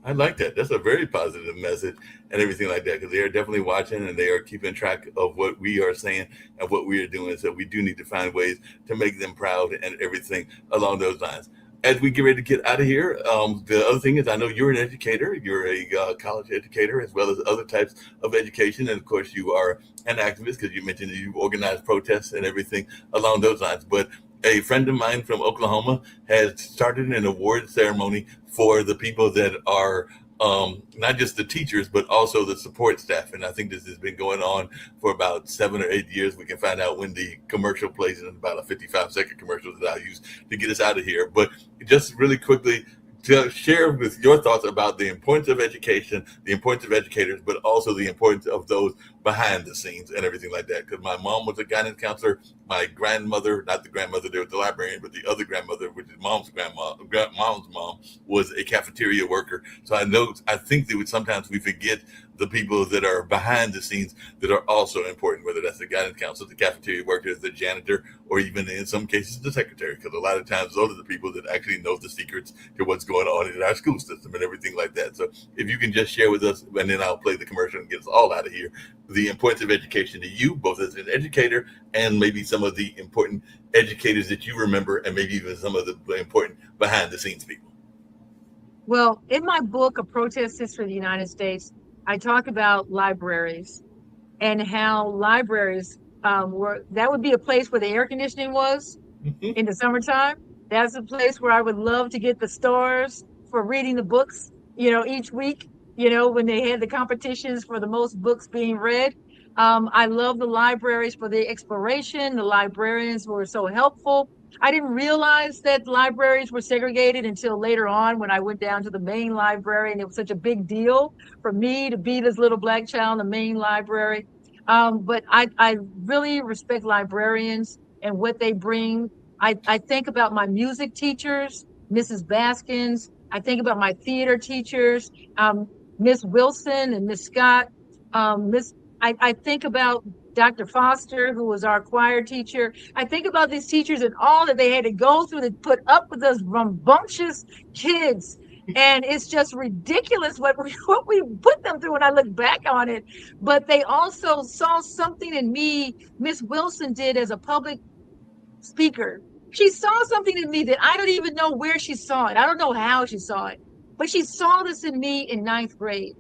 A: I like that. That's a very positive message and everything like that, because they are definitely watching and they are keeping track of what we are saying and what we are doing. So we do need to find ways to make them proud and everything along those lines. As we get ready to get out of here, the other thing is, I know you're an educator. You're a college educator, as well as other types of education. And of course, you are an activist, because you mentioned that you organize protests and everything along those lines. But a friend of mine from Oklahoma has started an award ceremony for the people that are not just the teachers, but also the support staff. And I think this has been going on for about 7 or 8 years. We can find out when the commercial plays, in about a 55-second commercial that I'll use to get us out of here. But just really quickly, to share with your thoughts about the importance of education, the importance of educators, but also the importance of those behind the scenes and everything like that. Because my mom was a guidance counselor. My grandmother, not the grandmother there with the librarian, but the other grandmother, which is mom's mom, was a cafeteria worker. So I think that sometimes we forget the people that are behind the scenes that are also important, whether that's the guidance counselor, the cafeteria worker, the janitor, or even in some cases the secretary, because a lot of times those are the people that actually know the secrets to what's going on in our school system and everything like that. So if you can just share with us, and then I'll play the commercial and get us all out of here, the importance of education to you, both as an educator and maybe some of the important educators that you remember, and maybe even some of the important behind the scenes people.
B: Well, in my book, A Protest History of the United States, I talk about libraries and how libraries that would be a place where the air conditioning was in the summertime. That's a place where I would love to get the stars for reading the books, each week, when they had the competitions for the most books being read. I love the libraries for the exploration. The librarians were so helpful. I didn't realize that libraries were segregated until later on when I went down to the main library, and it was such a big deal for me to be this little Black child in the main library. But I really respect librarians and what they bring. I think about my music teachers, Mrs. Baskins. I think about my theater teachers, Miss Wilson and Miss Scott. Miss, I think about Dr. Foster, who was our choir teacher. I think about these teachers and all that they had to go through to put up with those rambunctious kids. And it's just ridiculous what we put them through when I look back on it. But they also saw something in me, Miss Wilson did, as a public speaker. She saw something in me that I don't even know where she saw it. I don't know how she saw it, but she saw this in me in ninth grade.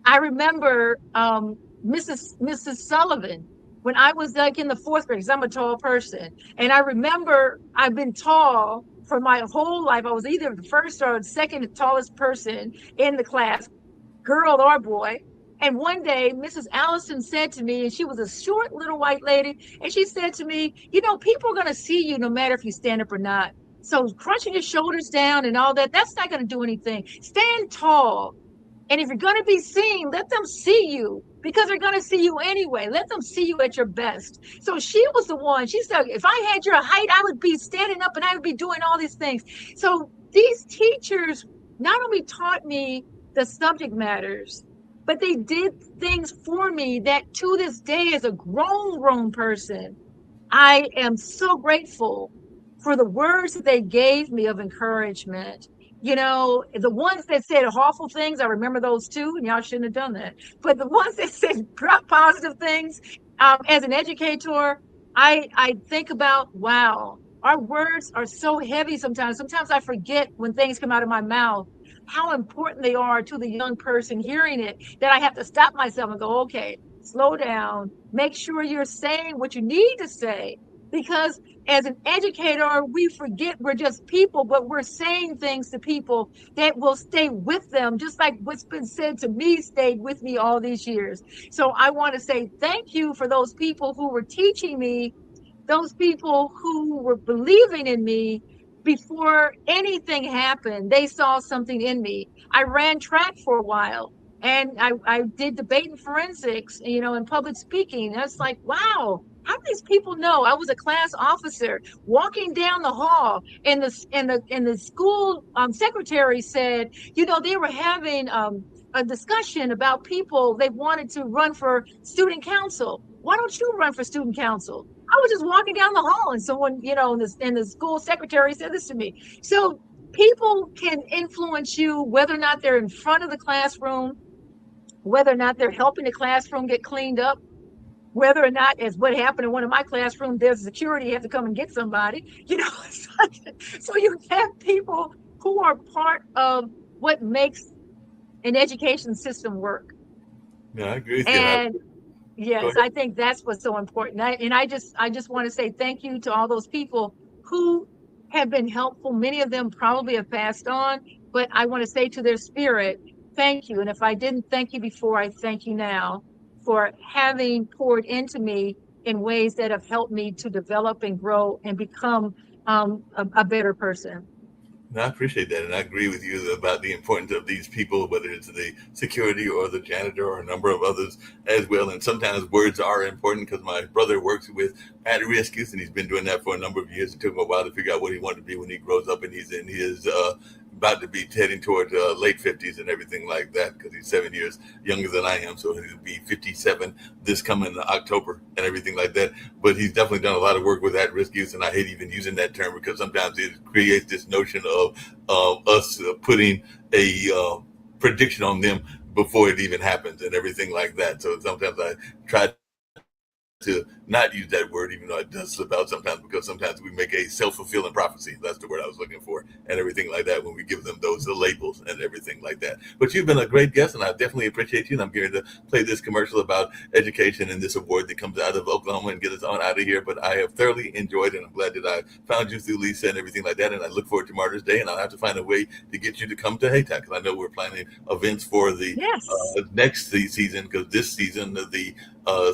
B: I remember Mrs. Sullivan when I was like in the fourth grade, because I'm a tall person. And I remember I've been tall for my whole life. I was either the first or the second tallest person in the class, girl or boy. And one day, Mrs. Allison said to me, and she was a short little white lady, and she said to me, you know, people are going to see you no matter if you stand up or not. So crunching your shoulders down and all that, that's not going to do anything. Stand tall. And if you're going to be seen, let them see you, because they're going to see you anyway. Let them see you at your best. So she was the one. She said, if I had your height, I would be standing up and I would be doing all these things. So these teachers not only taught me the subject matters, but they did things for me that to this day, as a grown person, I am so grateful for the words that they gave me of encouragement. You know, the ones that said awful things, I remember those too, and y'all shouldn't have done that. But the ones that said positive things, as an educator, I think about, wow, our words are so heavy sometimes. Sometimes I forget when things come out of my mouth how important they are to the young person hearing it, that I have to stop myself and go, okay, slow down, make sure you're saying what you need to say. Because as an educator, we forget we're just people, but we're saying things to people that will stay with them, just like what's been said to me stayed with me all these years. So I want to say thank you for those people who were teaching me, those people who were believing in me before anything happened. They saw something in me. I ran track for a while, and I did debate and forensics, you know, and public speaking. That's like, wow, how do these people know? I was a class officer walking down the hall, and the school secretary said, you know, they were having a discussion about people they wanted to run for student council. Why don't you run for student council? I was just walking down the hall, and someone, you know, and the school secretary said this to me. So people can influence you, whether or not they're in front of the classroom, whether or not they're helping the classroom get cleaned up, whether or not, as what happened in one of my classrooms, there's security, you have to come and get somebody, you know. So you have people who are part of what makes an education system work.
A: Yeah, I agree with you.
B: And yes, I think that's what's so important. I just want to say thank you to all those people who have been helpful. Many of them probably have passed on, but I want to say to their spirit, thank you. And if I didn't thank you before, I thank you now for having poured into me in ways that have helped me to develop and grow and become a better person.
A: No, I appreciate that, and I agree with you about the importance of these people, whether it's the security or the janitor or a number of others as well. And sometimes words are important, because my brother works with at-risk youth, and he's been doing that for a number of years. It took him a while to figure out what he wanted to be when he grows up, and he's in his about to be heading toward late 50s and everything like that, because he's 7 years younger than I am. So he'll be 57 this coming October and everything like that. But he's definitely done a lot of work with at-risk youth, and I hate even using that term, because sometimes it creates this notion of us putting a prediction on them before it even happens and everything like that. So sometimes I try to not use that word, even though it does slip out sometimes, because sometimes we make a self-fulfilling prophecy. That's the word I was looking for, and everything like that, when we give them those labels and everything like that. But you've been a great guest, and I definitely appreciate you. And I'm going to play this commercial about education and this award that comes out of Oklahoma and get us on out of here. But I have thoroughly enjoyed it. And I'm glad that I found you through Lisa and everything like that. And I look forward to Martyrs Day, and I'll have to find a way to get you to come to HATAC, because I know we're planning events for the
B: Yes.
A: next season, because this season the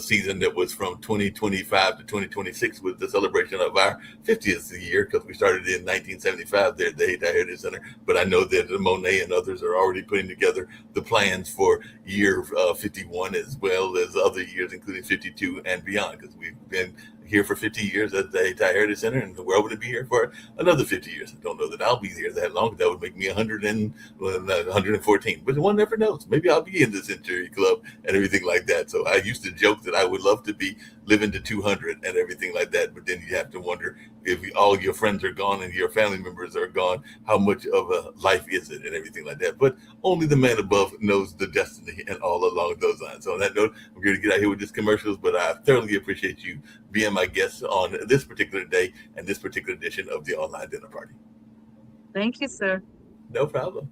A: season that was from 2025 to 2026 with the celebration of our 50th year, because we started in 1975 there at the Hayti Heritage Center. But I know that Monet and others are already putting together the plans for year 51 as well as other years, including 52 and beyond, because we've been here for 50 years at the Hayti Heritage Center, and we're hoping to be here for another 50 years. I don't know that I'll be here that long. That would make me 114, but one never knows. Maybe I'll be in the Century Club and everything like that. So I used to joke that I would love to be living to 200 and everything like that, but then you have to wonder, if all your friends are gone and your family members are gone, how much of a life is it and everything like that. But only the man above knows the destiny and all along those lines. So on that note, I'm going to get out here with this commercials, but I thoroughly appreciate you being my guest on this particular day and this particular edition of the Online Dinner Party.
B: Thank you, sir.
A: No problem.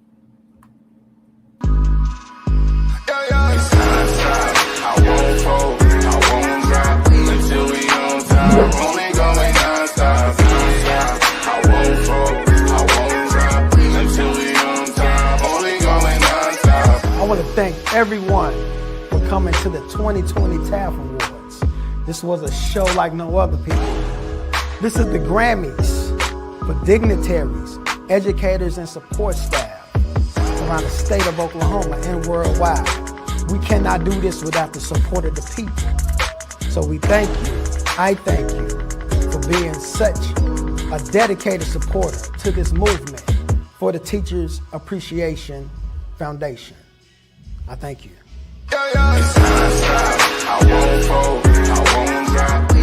C: I won't fold, I won't drop until we on time. Only going non-stop. I won't fold, I won't drop until we on time. Only going non-stop.
D: I want to thank everyone for coming to the 2020 TAF Awards. This was a show like no other, people. This is the Grammys for dignitaries, educators, and support staff around the state of Oklahoma and worldwide. We cannot do this without the support of the people. So we thank you, I thank you, for being such a dedicated supporter to this movement for the Teachers Appreciation Foundation. I thank you.
C: I won't fold, I won't drop